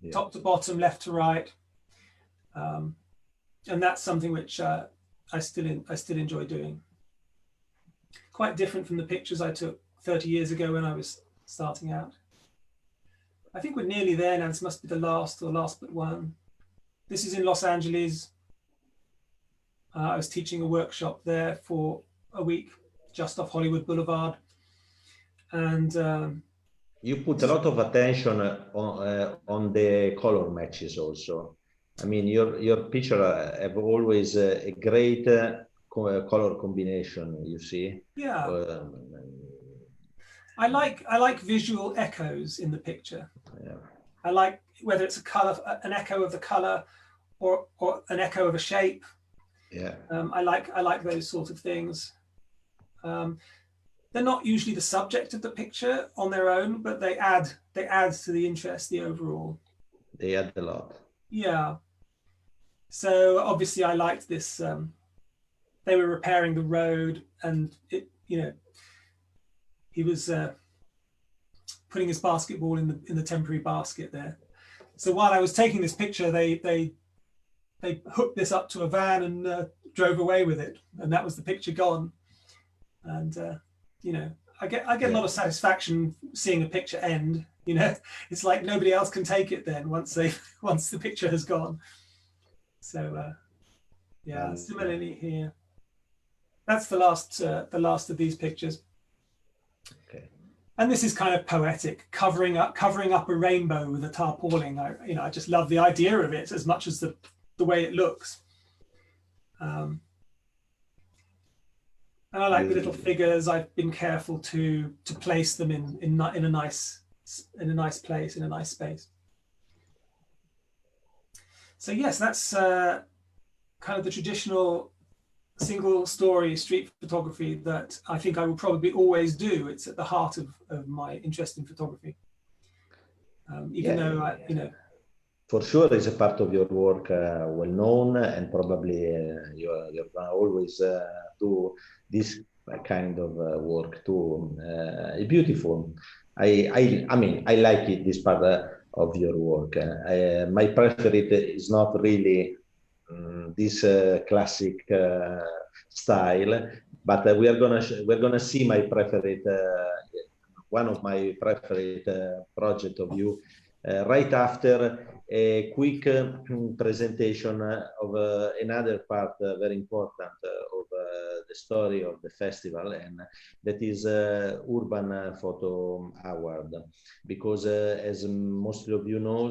Yeah. top to bottom, left to right. And that's something which I still enjoy doing. Quite different from the pictures I took 30 years ago when I was starting out. I think we're nearly there now. This must be the last but one. This is in Los Angeles. I was teaching a workshop there for a week, just off Hollywood Boulevard. And you put a lot of attention on the color matches also. I mean, your picture have always a great color combination, you see. Yeah. I like visual echoes in the picture. Yeah. I like whether it's an echo of the color or an echo of a shape. Yeah. I like those sort of things. they're not usually the subject of the picture on their own, but they add to the interest, the overall. They add a lot. Yeah. So obviously I liked this. They were repairing the road, and he was putting his basketball in the temporary basket there. So while I was taking this picture, they hooked this up to a van and drove away with it, and that was the picture gone. And I get a lot of satisfaction seeing a picture end. It's like nobody else can take it then once the picture has gone. So similarly here, that's the last of these pictures. Okay. And this is kind of poetic, covering up a rainbow with a tarpaulin. I just love the idea of it as much as the way it looks. And I like the little figures. I've been careful to place them in a nice place, in a nice space. So yes, that's kind of the traditional single story street photography that I think I will probably always do. It's at the heart of my interest in photography. Even though for sure it's a part of your work, well known, and probably you're gonna always do this kind of work too. Beautiful. I mean, I like it, this part of your work. My preferred is not really this classic style, but we're gonna see my preferred, one of my preferred project of you right after a quick presentation of another part very important of the story of the festival, and that is Urban Photo Award, because as most of you know,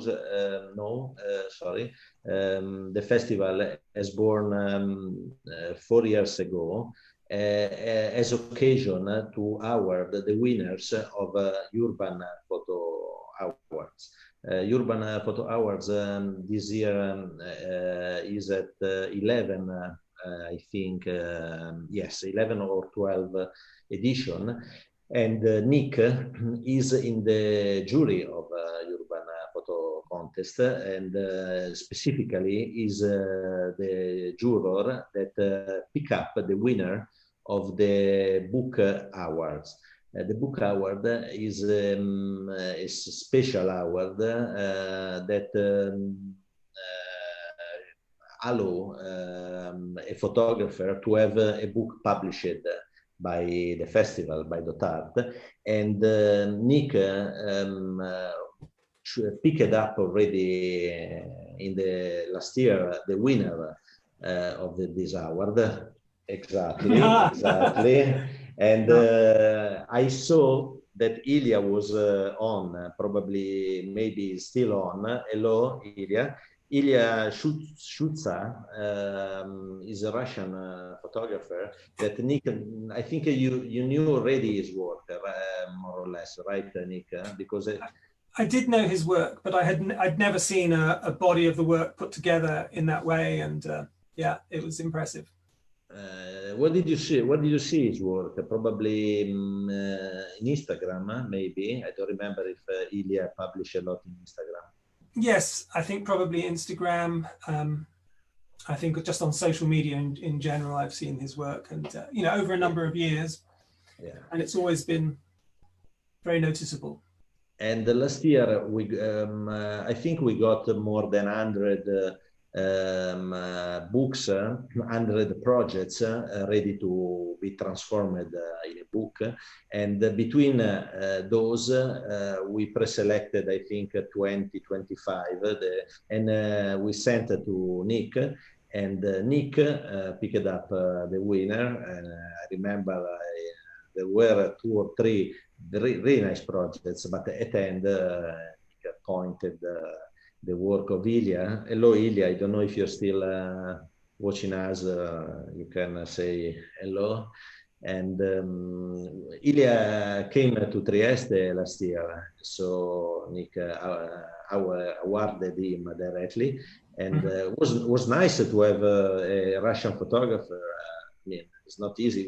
the festival has born 4 years ago as occasion to award the winners of Urban Photo Awards. Urban Photo Awards this year is at 11, I think, yes, 11 or 12 edition. And Nick is in the jury of Urban Photo Contest, and specifically is the juror that pick up the winner of the book awards. The book award is a special award that allow a photographer to have a book published by the festival, by Dotard, and Nick picked up already in the last year the winner of this award. Exactly. And I saw that Ilya was on, probably maybe still on. Hello, Ilya. Ilya Shutsa is a Russian photographer that Nick, I think you knew already his work, more or less, right, Nick? Because I did know his work, but I'd never seen a body of the work put together in that way, and yeah, it was impressive. What did you see? What did you see his work? Probably in Instagram, maybe. I don't remember if Ilya published a lot in Instagram. Yes, I think probably Instagram. I think just on social media in general, I've seen his work, and over a number of years. Yeah. And it's always been very noticeable. And the last year, I think we got more than 100 books, 100 projects ready to be transformed in a book, and between those we pre-selected, I think, 20, 25, and we sent it to Nick, and Nick picked up the winner. I remember there were 2 or 3 very nice projects, but at the end Nick pointed the work of Ilya. Hello, Ilya. I don't know if you're still watching us. You can say hello. And Ilya came to Trieste last year, so Nick awarded him directly, and was nice to have a Russian photographer. I mean, It's not easy.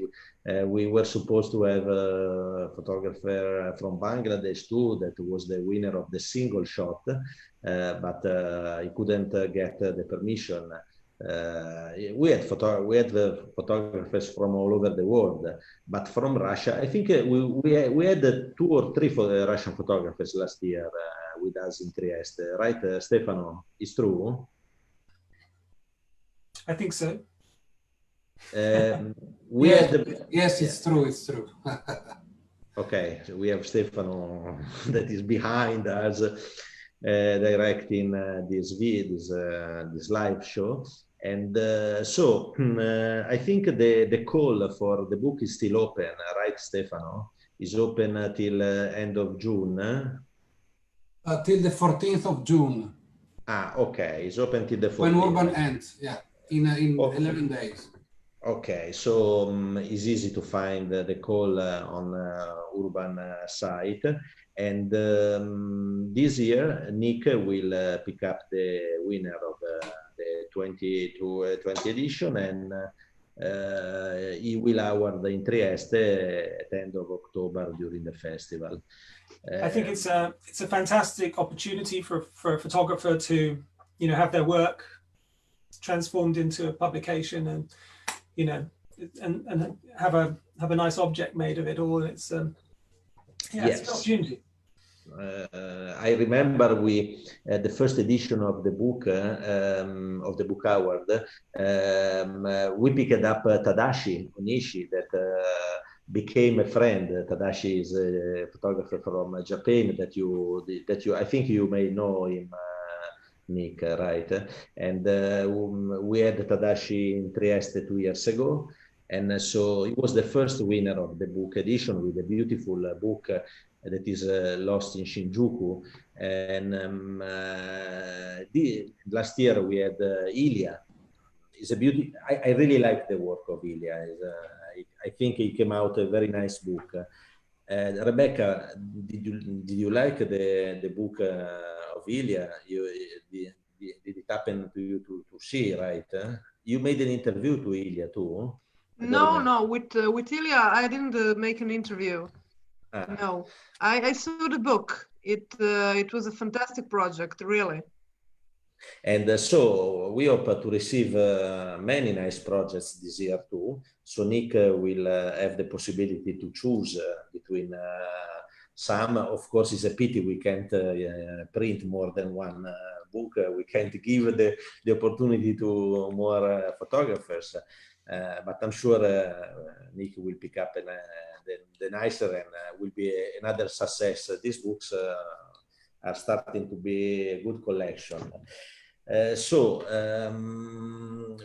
We were supposed to have a photographer from Bangladesh too, that was the winner of the single shot, but he couldn't get the permission. We had photographers from all over the world, but from Russia, I think we had 2 or 3 Russian photographers last year with us in Trieste, right, Stefano? It's true? I think so. Yes, it's true. It's true. Okay, so we have Stefano that is behind us, directing this live show. And so I think the call for the book is still open, right, Stefano? Is open till end of June. Till the 14th of June. Ah, okay. It's open till the 14th. When Urban ends, yeah, in 11 days. Okay, so it's easy to find the call on Urban site. And this year, Nick will pick up the winner of the 2020 edition, and he will award in Trieste at the end of October during the festival. I think it's a fantastic opportunity for a photographer to, you know, have their work transformed into a publication, and you know, and have a nice object made of it all. It's yes. It's an opportunity. I remember the first edition of the book award, we picked up Tadashi Onishi, that became a friend. Tadashi is a photographer from Japan that you I think you may know him, Nick, right? And we had Tadashi in Trieste 2 years ago, and so he was the first winner of the book edition with a beautiful book that is lost in Shinjuku. And last year we had Ilya. It's a beauty. I really like the work of Ilya. I think he came out a very nice book. Rebeka, did you like the book of Ilya? Did it happen to you to see, right? You made an interview to Ilya too? No, with Ilya, I didn't make an interview. No, I saw the book. It was a fantastic project, really. And so we hope to receive many nice projects this year too. So Nick will have the possibility to choose between some. Of course, it's a pity we can't print more than one book. We can't give the opportunity to more photographers. But I'm sure Nick will pick up the nicer, and will be another success. These books are starting to be a good collection. So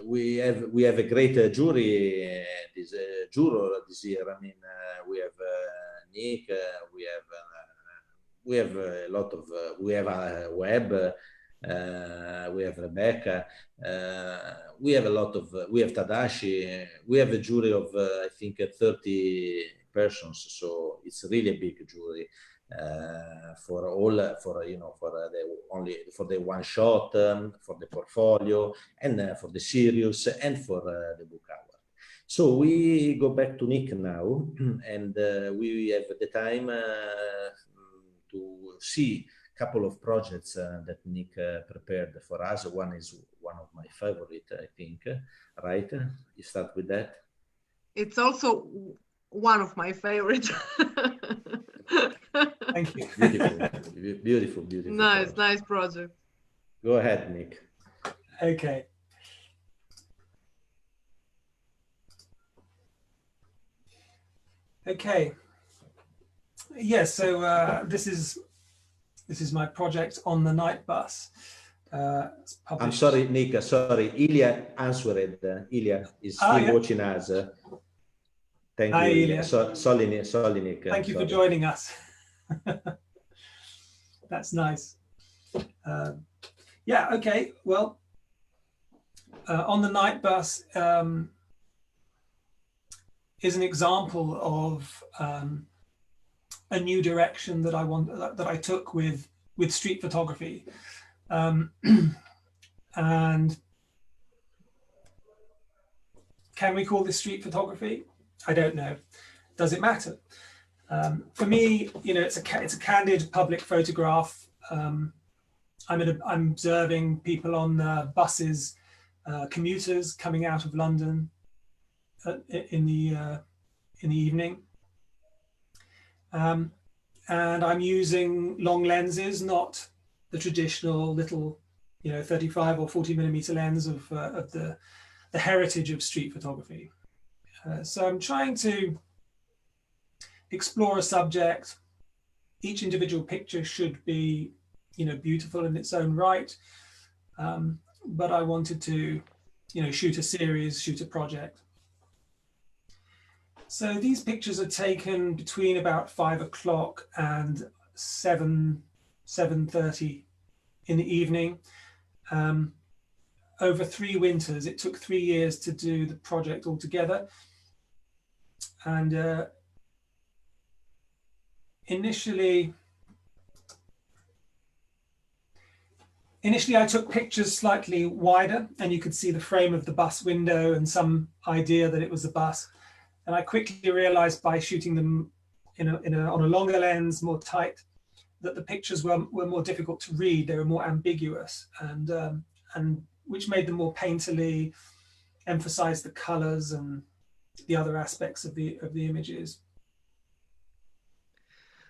we have a great jury, juror this year. I mean, we have Nick, we have a lot of, we have Webb, we have Rebeka, we have a lot of, we have Tadashi, we have a jury of I think 30 persons, so it's really a big jury for the one shot, for the portfolio, and for the series, and for the book award. So we go back to Nick now, and we have the time to see a couple of projects that Nick prepared for us. One is one of my favorite, I think, right? You start with that? It's also one of my favorites. Thank you. Beautiful. Nice project. Go ahead, Nick. Okay. Okay. Yes. So this is my project on the night bus. I'm sorry, Nick. Sorry, Ilya answered. Ilya is still watching us. Thank you, Ilya. Sorry, Nick. Thank you for joining us. That's nice. Yeah. Okay. Well, on the night bus is an example of a new direction that I took with street photography, and Can we call this street photography? I don't know. Does it matter? For me, it's a candid public photograph. I'm observing people on buses, commuters coming out of London in the evening, and I'm using long lenses, not the traditional little, 35 or 40 millimeter lens of the heritage of street photography. So I'm trying to explore a subject. Each individual picture should be, beautiful in its own right. But I wanted to, shoot a series, shoot a project. So these pictures are taken between about 5 o'clock and 7:30 in the evening. Over 3 winters. It took 3 years to do the project altogether. And initially I took pictures slightly wider, and you could see the frame of the bus window and some idea that it was a bus. And I quickly realized by shooting them on a longer lens, more tight, that the pictures were more difficult to read. They were more ambiguous, and which made them more painterly, emphasize the colors and the other aspects of the images.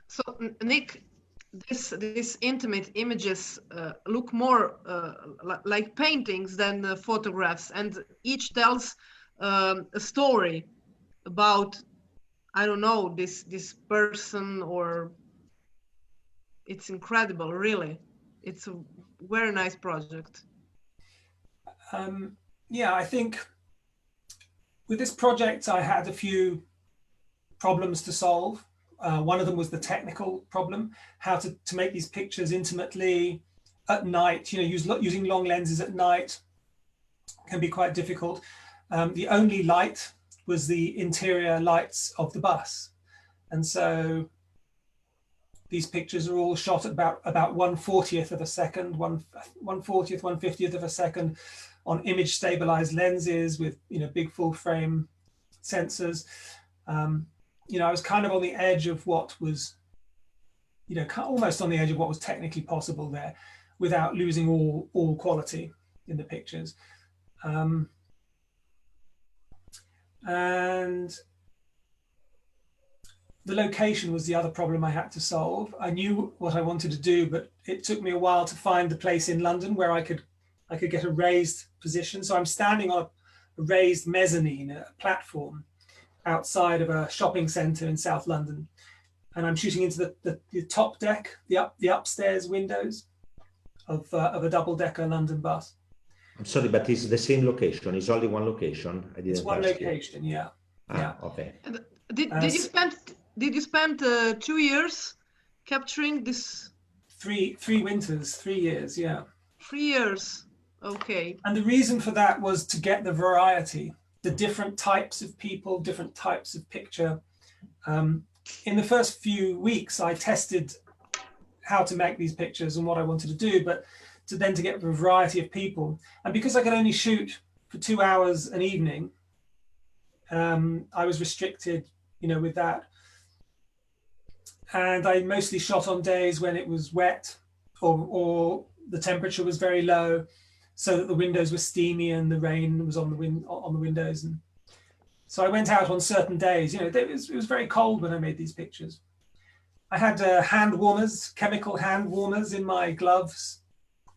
So Nick, these intimate images look more like paintings than photographs, and each tells a story about, I don't know, this person, or it's incredible, really. It's a very nice project. Yeah, I think with this project I had a few problems to solve. One of them was the technical problem, how to make these pictures intimately at night. Using long lenses at night can be quite difficult. The only light was the interior lights of the bus, and so these pictures are all shot at about 1/40th of a second, 1/40th, 1/50th of a second, on image stabilized lenses with big full frame sensors. I was kind of on the edge of what was, almost on the edge of what was technically possible there, without losing all quality in the pictures. And the location was the other problem I had to solve. I knew what I wanted to do, but it took me a while to find the place in London where I could get a raised position. So I'm standing on a raised mezzanine, a platform outside of a shopping centre in South London, and I'm shooting into the top deck, the upstairs windows of a double-decker London bus. I'm sorry, but it's the same location. It's only one location. I didn't. It's one location, yeah. Yeah. Okay. And did you spend 2 years capturing this? Three winters, 3 years, yeah. 3 years, okay. And the reason for that was to get the variety, the different types of people, different types of picture. In the first few weeks, I tested how to make these pictures and what I wanted to do, but to get a variety of people. And because I could only shoot for 2 hours an evening, I was restricted, with that. And I mostly shot on days when it was wet or the temperature was very low, so that the windows were steamy and the rain was on the windows. And so I went out on certain days. It was very cold when I made these pictures. I had hand warmers, chemical hand warmers in my gloves,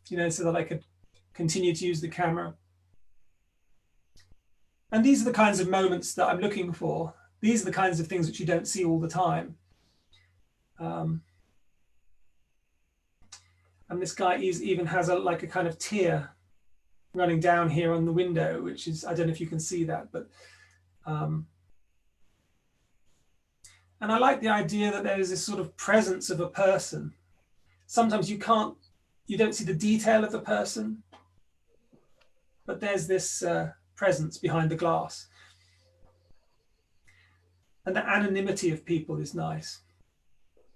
so that I could continue to use the camera. And these are the kinds of moments that I'm looking for. These are the kinds of things which you don't see all the time. And this guy even has a kind of tear running down here on the window, which is, I don't know if you can see that, but and I like the idea that there is this sort of presence of a person. Sometimes you don't see the detail of the person, but there's this presence behind the glass. And the anonymity of people is nice.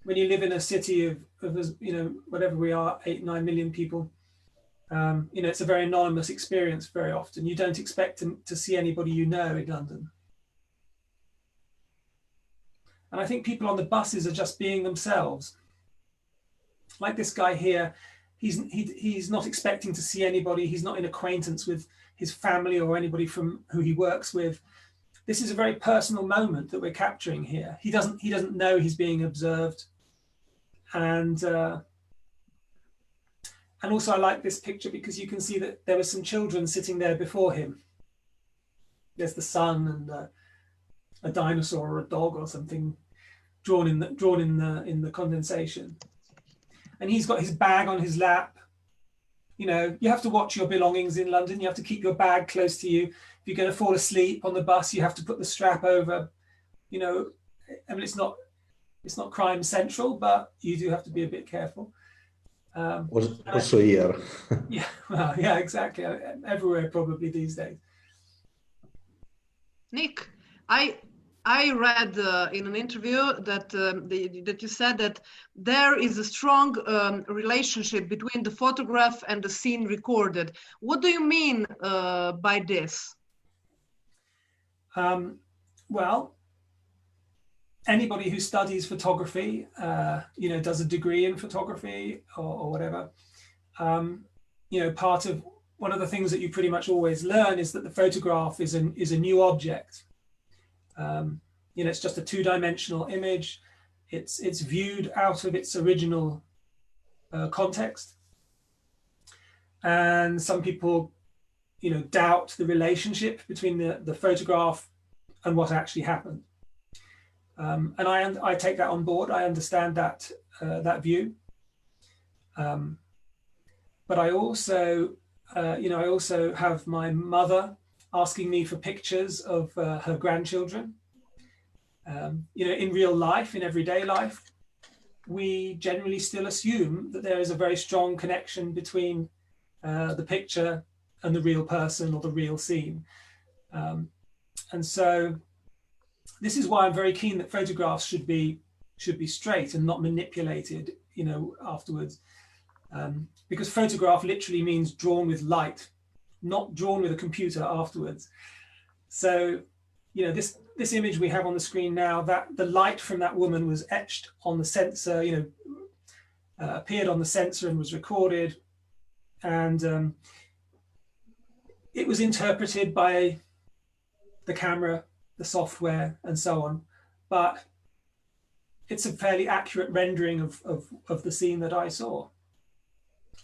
When you live in a city of whatever we are, 8-9 million people, You know, it's a very anonymous experience very often. You don't expect to see anybody you know in London. And I think people on the buses are just being themselves. Like this guy here, he's not expecting to see anybody. He's not in acquaintance with his family or anybody from who he works with. This is a very personal moment that we're capturing here. He doesn't know he's being observed. And also I like this picture because you can see that there were some children sitting there before him. There's the sun and a dinosaur or a dog or something drawn in the condensation. And he's got his bag on his lap. You know, you have to watch your belongings in London. You have to keep your bag close to you. If you're going to fall asleep on the bus, you have to put the strap over. You know, I mean, it's not crime central, but you do have to be a bit careful. Also here. Yeah, well, yeah, exactly. Everywhere probably these days. Nick, I read in an interview that that you said that there is a strong relationship between the photograph and the scene recorded. What do you mean by this? Well, anybody who studies photography, you know, does a degree in photography or whatever, you know, one of the things that you pretty much always learn is that the photograph is a new object. You know, it's just a two-dimensional image. It's viewed out of its original context. And some people, you know, doubt the relationship between the photograph and what actually happened. And I take that on board. I understand that view. But I also, you know, I also have my mother asking me for pictures of her grandchildren. You know, in real life, in everyday life, we generally still assume that there is a very strong connection between the picture and the real person or the real scene. And so this is why I'm very keen that photographs should be straight and not manipulated, you know, afterwards. Because photograph literally means drawn with light, not drawn with a computer afterwards. So, you know, this image we have on the screen now, that the light from that woman was etched on the sensor, you know, appeared on the sensor and was recorded. And it was interpreted by the camera, the software, and so on. But it's a fairly accurate rendering of the scene that I saw.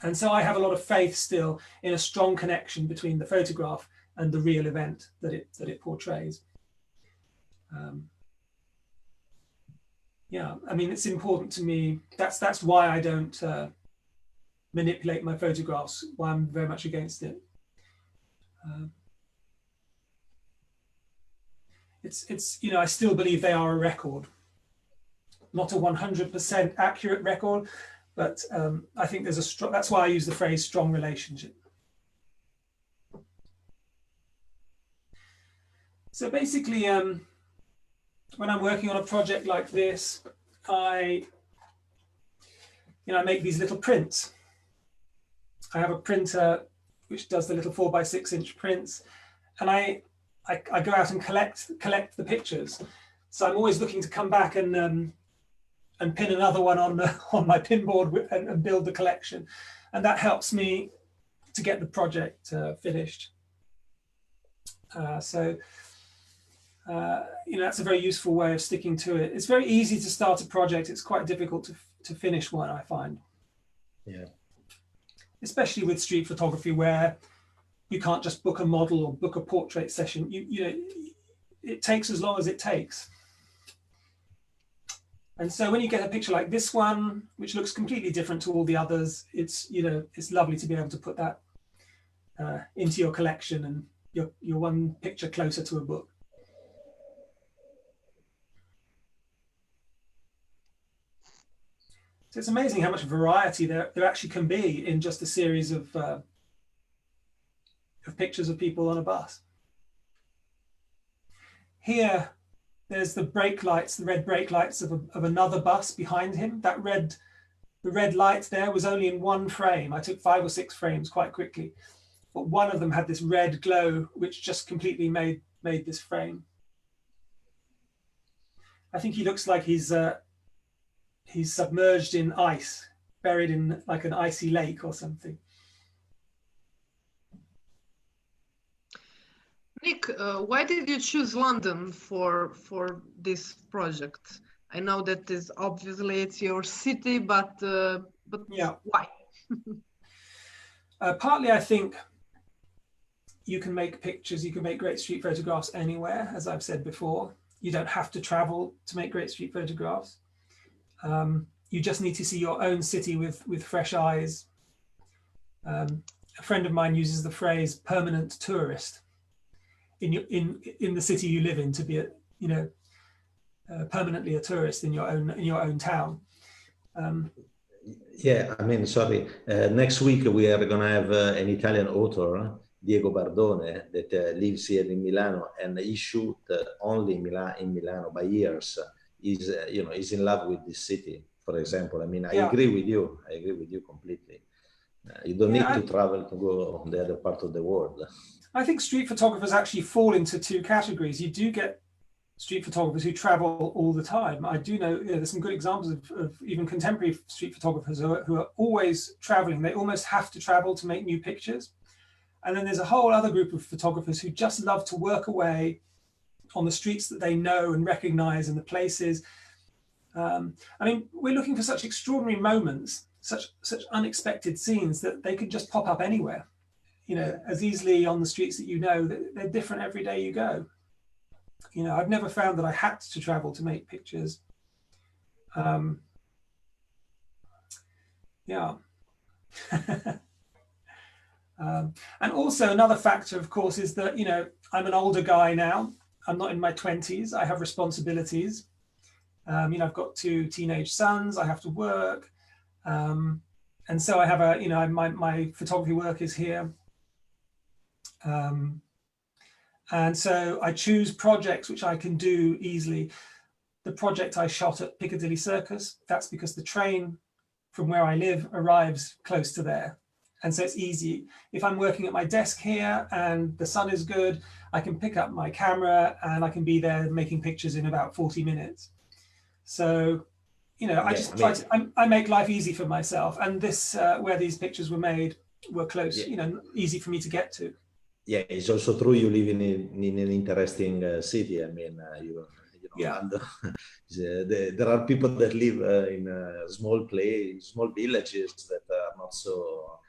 And so I have a lot of faith still in a strong connection between the photograph and the real event that it portrays. Yeah, I mean, it's important to me. That's why I don't manipulate my photographs, why I'm very much against it. It's you know, I still believe they are a record, not a 100% accurate record, but I think there's a strong, that's why I use the phrase strong relationship. So basically, when I'm working on a project like this, I make these little prints. I have a printer which does the little 4x6-inch prints, and I go out and collect the pictures. So I'm always looking to come back and pin another one on my pinboard and build the collection, and that helps me to get the project finished. You know, that's a very useful way of sticking to it. It's very easy to start a project. It's quite difficult to finish one, I find. Yeah. Especially with street photography, where you can't just book a model or book a portrait session. You know, it takes as long as it takes. And so when you get a picture like this one, which looks completely different to all the others, it's, you know, it's lovely to be able to put that into your collection, and you're one picture closer to a book. So it's amazing how much variety there actually can be in just a series of pictures of people on a bus. Here, there's the brake lights, the red brake lights of another bus behind him. That red the red light there was only in one frame. I took 5 or 6 frames quite quickly, but one of them had this red glow, which just completely made this frame. I think he looks like he's submerged in ice, buried in like an icy lake or something. Nick, why did you choose London for this project? I know that is obviously it's your city, but yeah, why? Partly, I think you can make pictures, you can make great street photographs anywhere, as I've said before. You don't have to travel to make great street photographs. You just need to see your own city with fresh eyes. A friend of mine uses the phrase "permanent tourist" in the city you live in, to be permanently a tourist in your own town. Yeah, I mean, sorry. Next week we are going to have an Italian author, Diego Bardone, that lives here in Milano, and he shoot only in Milano by years. He's he's in love with this city, for example. I mean, I agree with you. I agree with you completely. You don't need to travel to go on the other part of the world. I think street photographers actually fall into 2 categories. You do get street photographers who travel all the time. I do know, there's some good examples of even contemporary street photographers who are always traveling. They almost have to travel to make new pictures. And then there's a whole other group of photographers who just love to work away on the streets that they know and recognize and the places. I mean, we're looking for such extraordinary moments, such unexpected scenes that they could just pop up anywhere, as easily on the streets that they're different every day you go. I've never found that I had to travel to make pictures. Yeah. And also another factor, of course, is that, I'm an older guy now. I'm not in my 20s. I have responsibilities. I've got 2 teenage sons. I have to work. And so I have my photography work is here. And so I choose projects which I can do easily. The project I shot at Piccadilly Circus, that's because the train from where I live arrives close to there. And so it's easy. If I'm working at my desk here and the sun is good, I can pick up my camera and I can be there making pictures in about 40 minutes. So, I make life easy for myself. And this, where these pictures were made, were close, easy for me to get to. Yeah, it's also true you live in an interesting city. I mean, London. There are people that live in small villages that are not so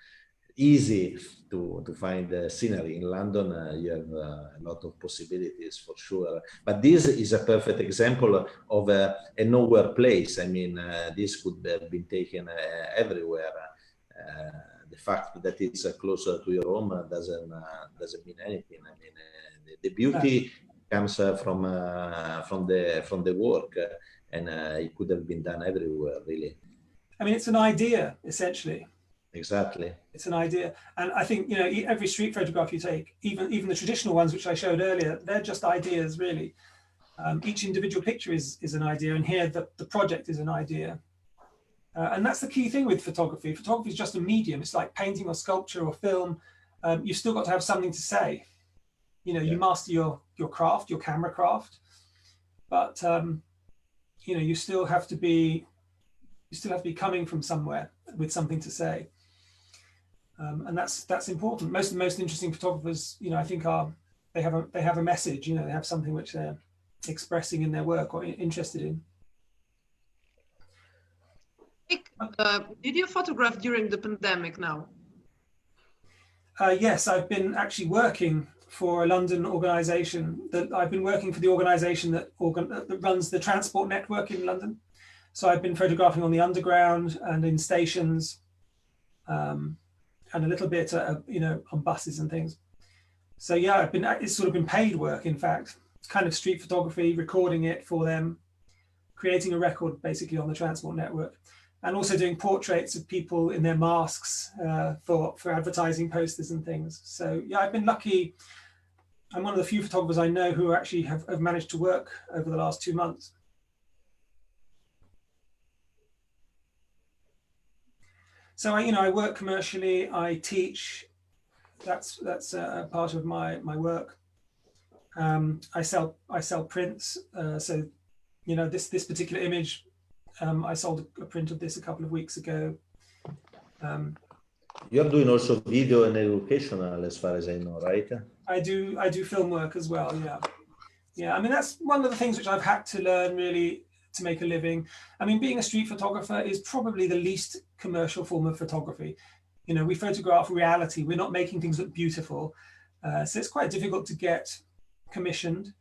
easy to find scenery. In London, you have a lot of possibilities for sure. But this is a perfect example of a nowhere place. I mean, this could have been taken everywhere. The fact that it's closer to your home doesn't mean anything. I mean, the beauty comes from the work, and it could have been done everywhere, really. I mean, it's an idea, essentially. Exactly. It's an idea, and I think every street photograph you take, even the traditional ones which I showed earlier, they're just ideas, really. Each individual picture is an idea, and here the project is an idea. And that's the key thing with photography. Photography is just a medium. It's like painting or sculpture or film. You've still got to have something to say. You master your craft, your camera craft, but you still have to be coming from somewhere with something to say. And that's important. Most of the most interesting photographers, I think they have a message. They have something which they're expressing in their work or interested in. Did you photograph during the pandemic now? Yes, I've been actually working for a London organisation. I've been working for the organisation that runs the transport network in London. So I've been photographing on the Underground and in stations, and a little bit, on buses and things. So yeah, it's sort of been paid work, in fact. It's kind of street photography, recording it for them, creating a record basically on the transport network, and also doing portraits of people in their masks for advertising posters and things. So yeah, I've been lucky. I'm one of the few photographers I know who actually have managed to work over the last 2 months. So I work commercially. I teach. That's a part of my work. I sell prints. So this particular image, I sold a print of this a couple of weeks ago. You're doing also video and educational, as far as I know, right? I do film work as well. Yeah. I mean, that's one of the things which I've had to learn really to make a living. I mean, being a street photographer is probably the least commercial form of photography. We photograph reality. We're not making things look beautiful, so it's quite difficult to get commissioned.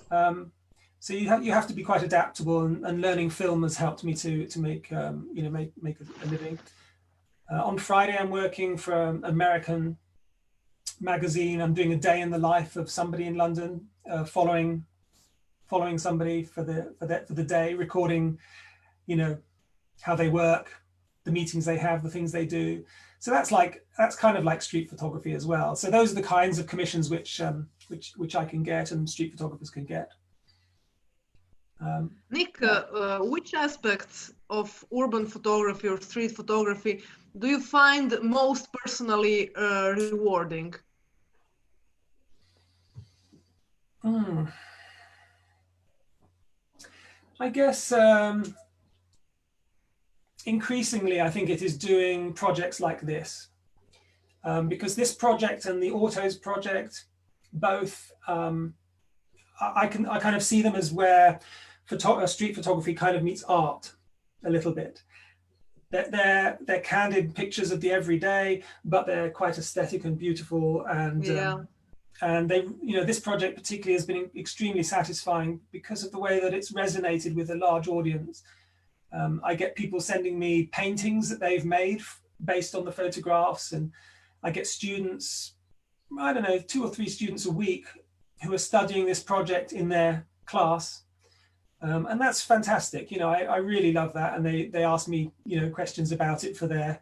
So you have to be quite adaptable, and learning film has helped me to make make a living. On Friday, I'm working for an American magazine. I'm doing a day in the life of somebody in London, following somebody for the day, recording, how they work, the meetings they have, the things they do. So that's kind of like street photography as well. So those are the kinds of commissions which I can get and street photographers can get. Nick, which aspects of urban photography or street photography do you find most personally rewarding? I guess increasingly, I think it is doing projects like this, because this project and the Autos project, both, I kind of see them as where street photography kind of meets art a little bit. They're candid pictures of the everyday, but they're quite aesthetic and beautiful, and they, this project particularly has been extremely satisfying because of the way that it's resonated with a large audience. I get people sending me paintings that they've made based on the photographs, and I get students, I don't know, 2 or 3 students a week who are studying this project in their class. And that's fantastic. I really love that. And they ask me, questions about it for their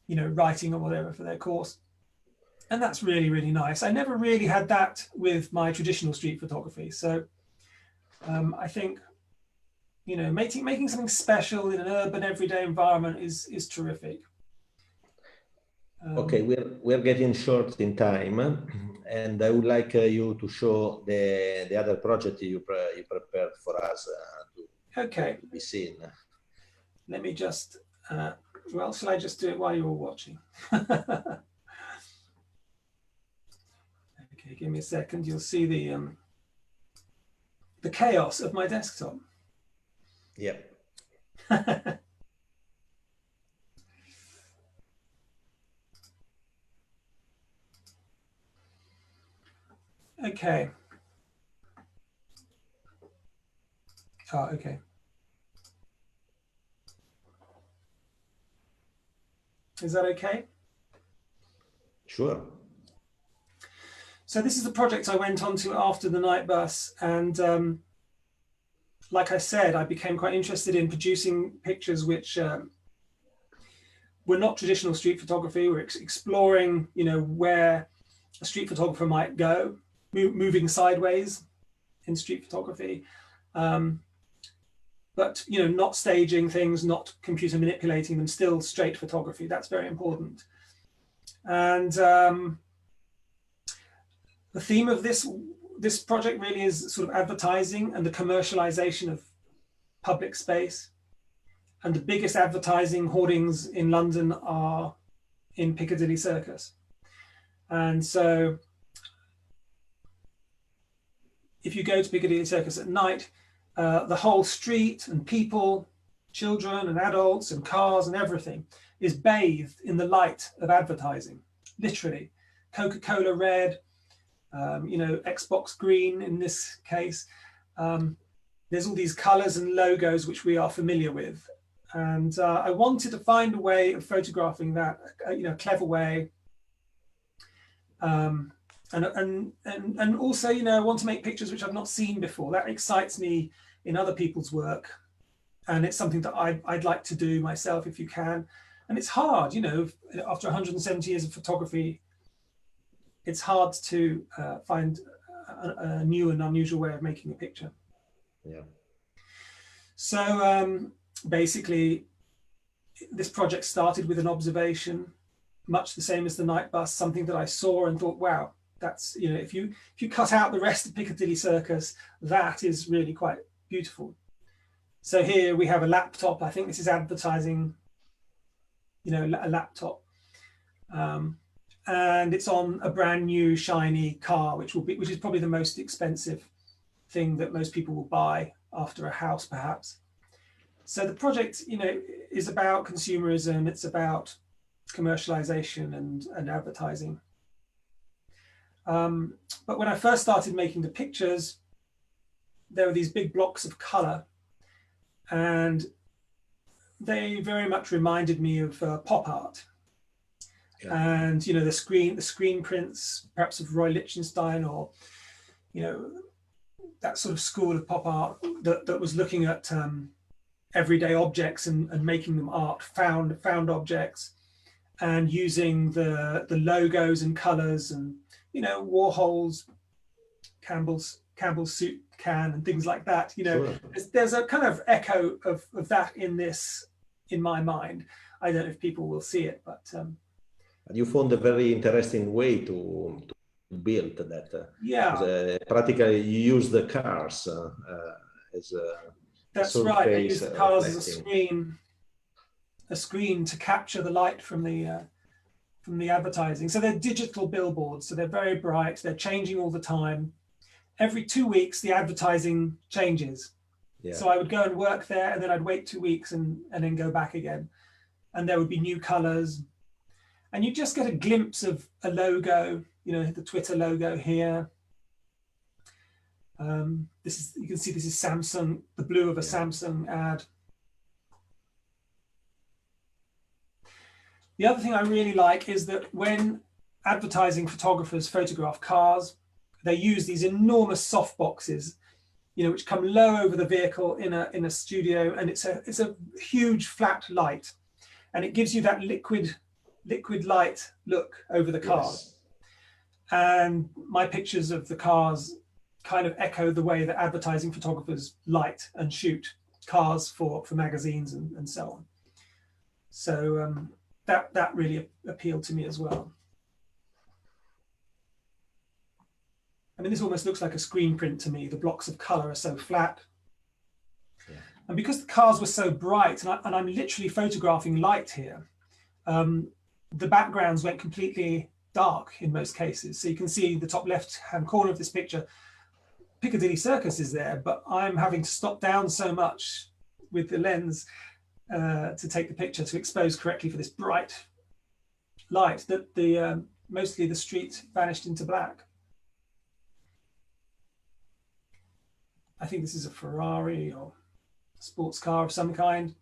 writing or whatever for their course. And that's really, really nice. I never really had that with my traditional street photography. So I think, making something special in an urban everyday environment is terrific. Okay, we're getting short in time, and I would like you to show the other project you prepared for us to be seen. Let me just, well, shall I just do it while you're watching? Okay, give me a second. You'll see the chaos of my desktop. Yep. Okay. Oh, okay. Is that okay? Sure. So this is the project I went on to after the night bus, and like I said, I became quite interested in producing pictures which were not traditional street photography. We're exploring, where a street photographer might go, moving sideways in street photography, but not staging things, not computer manipulating them, still straight photography. That's very important. And the theme of this project really is sort of advertising and the commercialization of public space. And the biggest advertising hoardings in London are in Piccadilly Circus. And so if you go to Piccadilly Circus at night, the whole street and people, children and adults and cars and everything is bathed in the light of advertising, literally. Coca-Cola red, Xbox green in this case. There's all these colors and logos which we are familiar with. And I wanted to find a way of photographing that, a clever way. And also, I want to make pictures which I've not seen before. That excites me in other people's work. And it's something that I'd like to do myself if you can. And it's hard, after 170 years of photography, it's hard to find a new and unusual way of making a picture. Yeah. So basically, this project started with an observation, much the same as the night bus, something that I saw and thought, wow, that's, you know, if you cut out the rest of Piccadilly Circus, that is really quite beautiful. So here we have a laptop. I think this is advertising, you know, a laptop. And it's on a brand new shiny car, which is probably the most expensive thing that most people will buy after a house, perhaps. So the project, you know, is about consumerism. It's about commercialization and advertising. But when I first started making the pictures, there were these big blocks of color, and they very much reminded me of pop art. And, you know, the screen prints, perhaps of Roy Lichtenstein, or, you know, that sort of school of pop art that was looking at everyday objects and making them art, found objects, and using the logos and colors, and, you know, Warhol's Campbell's soup can and things like that. You know, sure. There's a kind of echo of that in my mind. I don't know if people will see it, but you found a very interesting way to build that. Yeah. Practically, you use the cars as a That's right. I use the cars as a screen to capture the light from the advertising. So they're digital billboards. So they're very bright. They're changing all the time. Every 2 weeks, the advertising changes. Yeah. So I would go and work there, and then I'd wait 2 weeks and then go back again. And there would be new colors. And you just get a glimpse of a logo, you know, the Twitter logo here. You can see this is Samsung, the blue of a Samsung ad. The other thing I really like is that when advertising photographers photograph cars, they use these enormous soft boxes, you know, which come low over the vehicle in a studio, and it's a huge flat light, and it gives you that liquid light look over the cars. Yes. And my pictures of the cars kind of echo the way that advertising photographers light and shoot cars for magazines and so on. So that really appealed to me as well. I mean, this almost looks like a screen print to me. The blocks of color are so flat. Yeah. And because the cars were so bright, and I'm literally photographing light here, the backgrounds went completely dark in most cases. So you can see the top left-hand corner of this picture, Piccadilly Circus is there, but I'm having to stop down so much with the lens to take the picture to expose correctly for this bright light that mostly the street vanished into black. I think this is a Ferrari or a sports car of some kind.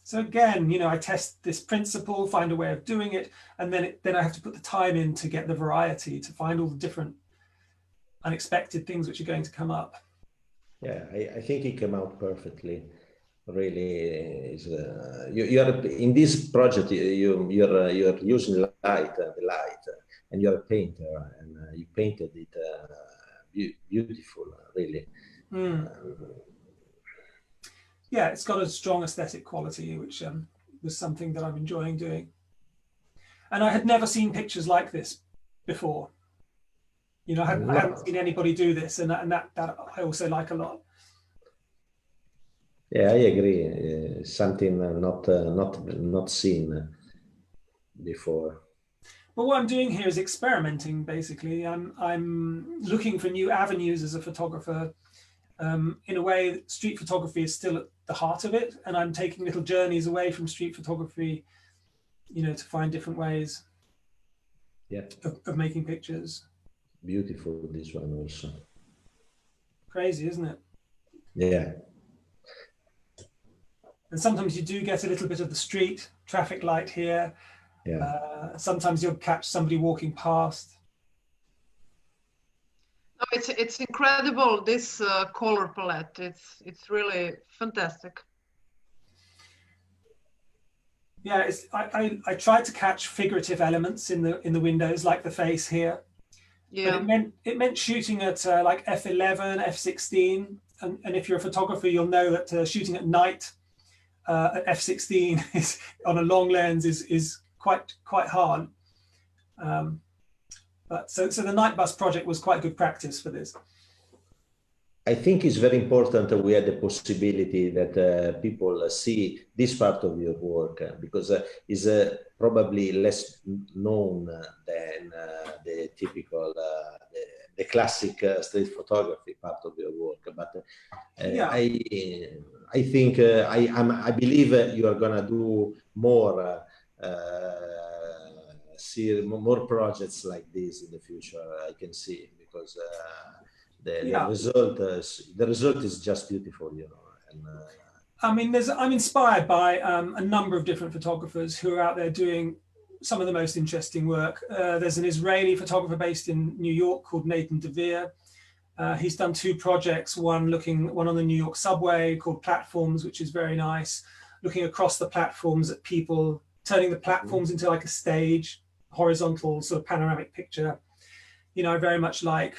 So again, you know, I test this principle, find a way of doing it, and then I have to put the time in to get the variety, to find all the different unexpected things which are going to come up. Yeah, I think it came out perfectly. Really, you are in this project. You're using the light, and you're a painter, and you painted it beautiful, really. Yeah, it's got a strong aesthetic quality, which was something that I'm enjoying doing. And I had never seen pictures like this before. You know, I haven't seen anybody do this, and that I also like a lot. Yeah, I agree. Something not seen before. But what I'm doing here is experimenting. Basically, I'm looking for new avenues as a photographer. In a way, street photography is still at the heart of it, and I'm taking little journeys away from street photography, you know, to find different ways of making pictures. Beautiful, this one also. Crazy, isn't it? Yeah. And sometimes you do get a little bit of the street traffic light here. Yeah. Sometimes you'll catch somebody walking past. No, it's incredible, this color palette. It's really fantastic. Yeah, I tried to catch figurative elements in the windows, like the face here. Yeah. But it meant shooting at like f11, f16, and if you're a photographer, you'll know that shooting at night at f/16 is on a long lens is quite hard. But so the night bus project was quite good practice for this. I think it's very important that we had the possibility that people see this part of your work because it's probably less known than the typical, the classic street photography part of your work. But Yeah. I think I believe you are gonna do more. See more projects like this in the future. I can see because. The result is just beautiful, you know. And, I mean, I'm inspired by a number of different photographers who are out there doing some of the most interesting work. There's an Israeli photographer based in New York called Nathan DeVere. He's done 2 projects, one on the New York subway called Platforms, which is very nice, looking across the platforms at people, turning the platforms into like a stage, horizontal sort of panoramic picture. You know, I very much like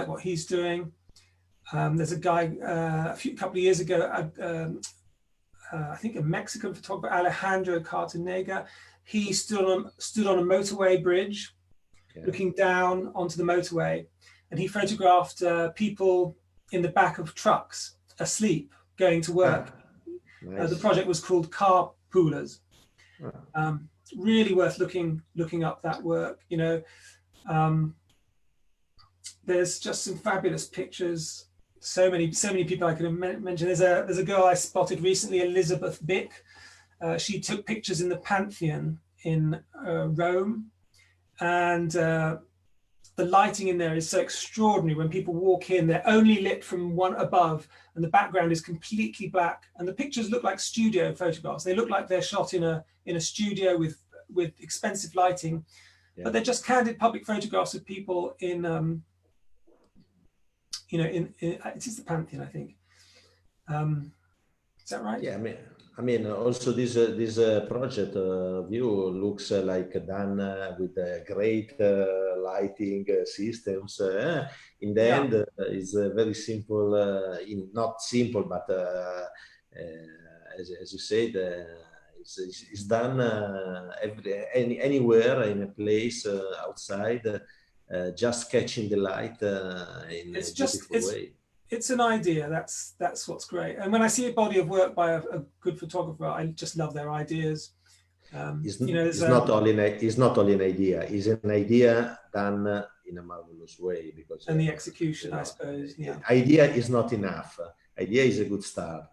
what he's doing. There's a guy couple of years ago, I think a Mexican photographer, Alejandro Cartanega. He stood on a motorway bridge, looking down onto the motorway, and he photographed people in the back of trucks asleep going to work. Nice. The project was called Carpoolers. Really worth looking up that work. You know. There's just some fabulous pictures. So many people I could have mentioned. There's a girl I spotted recently, Elizabeth Bick. She took pictures in the Pantheon in Rome, and the lighting in there is so extraordinary. When people walk in, they're only lit from one above, and the background is completely black. And the pictures look like studio photographs. They look like they're shot in a studio with expensive lighting, but they're just candid public photographs of people in. You know, it is the Pantheon, I think. Is that right? Yeah, I mean, also this project view looks like done with great lighting systems. In the end, it's very simple. Not simple, but as you said, it's done anywhere in a place outside. Just catching the light in a beautiful way. It's an idea. That's what's great. And when I see a body of work by a good photographer, I just love their ideas. It's not only an idea. It's an idea done in a marvelous way because. And the execution, I suppose. Yeah. Idea is not enough. Idea is a good start,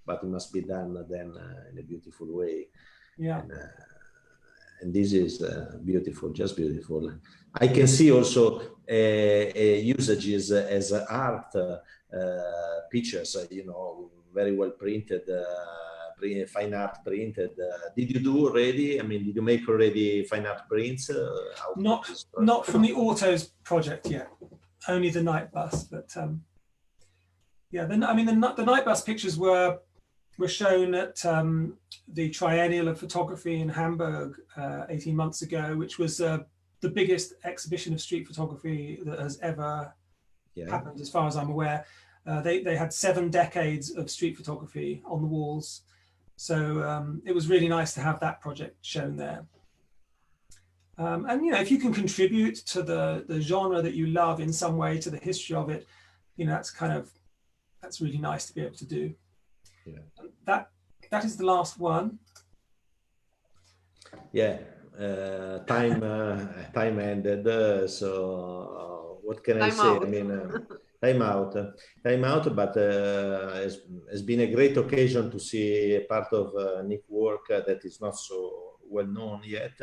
but it must be done then in a beautiful way. Yeah. And this is beautiful, just beautiful. I can see also usages as art pictures, you know, very well printed, fine art printed. Did you do already? I mean, did you make already fine art prints? Not from the Autos project yet, only the night bus. But yeah, the night bus pictures were shown at the Triennial of Photography in Hamburg 18 months ago, which was the biggest exhibition of street photography that has ever happened, as far as I'm aware. They had 7 decades of street photography on the walls. So it was really nice to have that project shown there. And, you know, if you can contribute to the genre that you love in some way, to the history of it, you know, that's really nice to be able to do. Yeah. That is the last one. Yeah. Time ended, so what can I say? I mean, time out, but it's been a great occasion to see a part of Nick's work that is not so well known yet,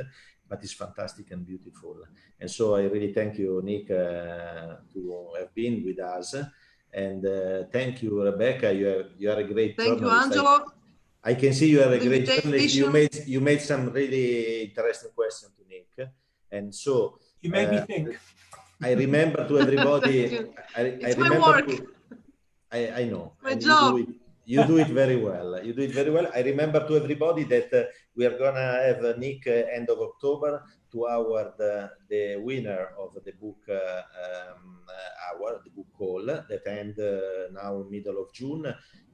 but it's fantastic and beautiful. And so I really thank you, Nick, to have been with us, and thank you, Rebeka. You are a great journalist. Thank you, Angelo. I can see you are a great journalist. You made some really interesting questions to Nick, and so you made me think. I remember to everybody. It's my work. I know. My job. You do it very well. You do it very well. I remember to everybody that we are gonna have Nick end of October to award the winner of the book award, the book call, that end now in middle of June.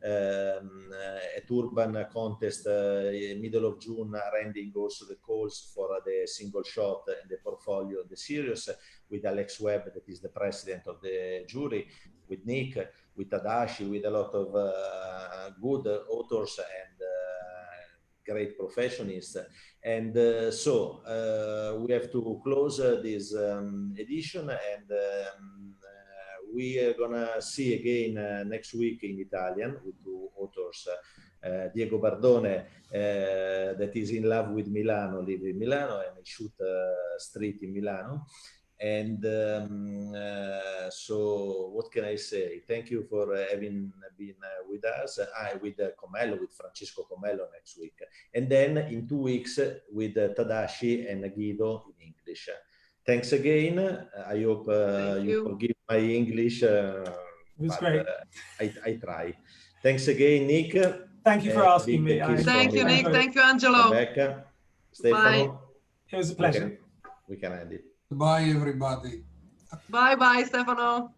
At Urban contest middle of June are ending also the calls for the single shot and the portfolio of the series, with Alex Webb, that is the president of the jury, with Nick, with Tadashi, with a lot of good authors and great professionists. And so we have to close this edition, and we are gonna see again next week in Italian with two authors, Diego Bardone, that is in love with Milano, live in Milano, and shoot street in Milano. And so what can I say? Thank you for having been with us. With Comello, with Francesco Comello next week. And then in 2 weeks with Tadashi and Guido in English. Thanks again. I hope you forgive my English. It was great. I try. Thanks again, Nick. Thank you for asking me. Thank you, Nick. Thank you, Angelo. Rebeka, Stefano. It was a pleasure. We can end it. Bye, everybody. Bye, Stefano.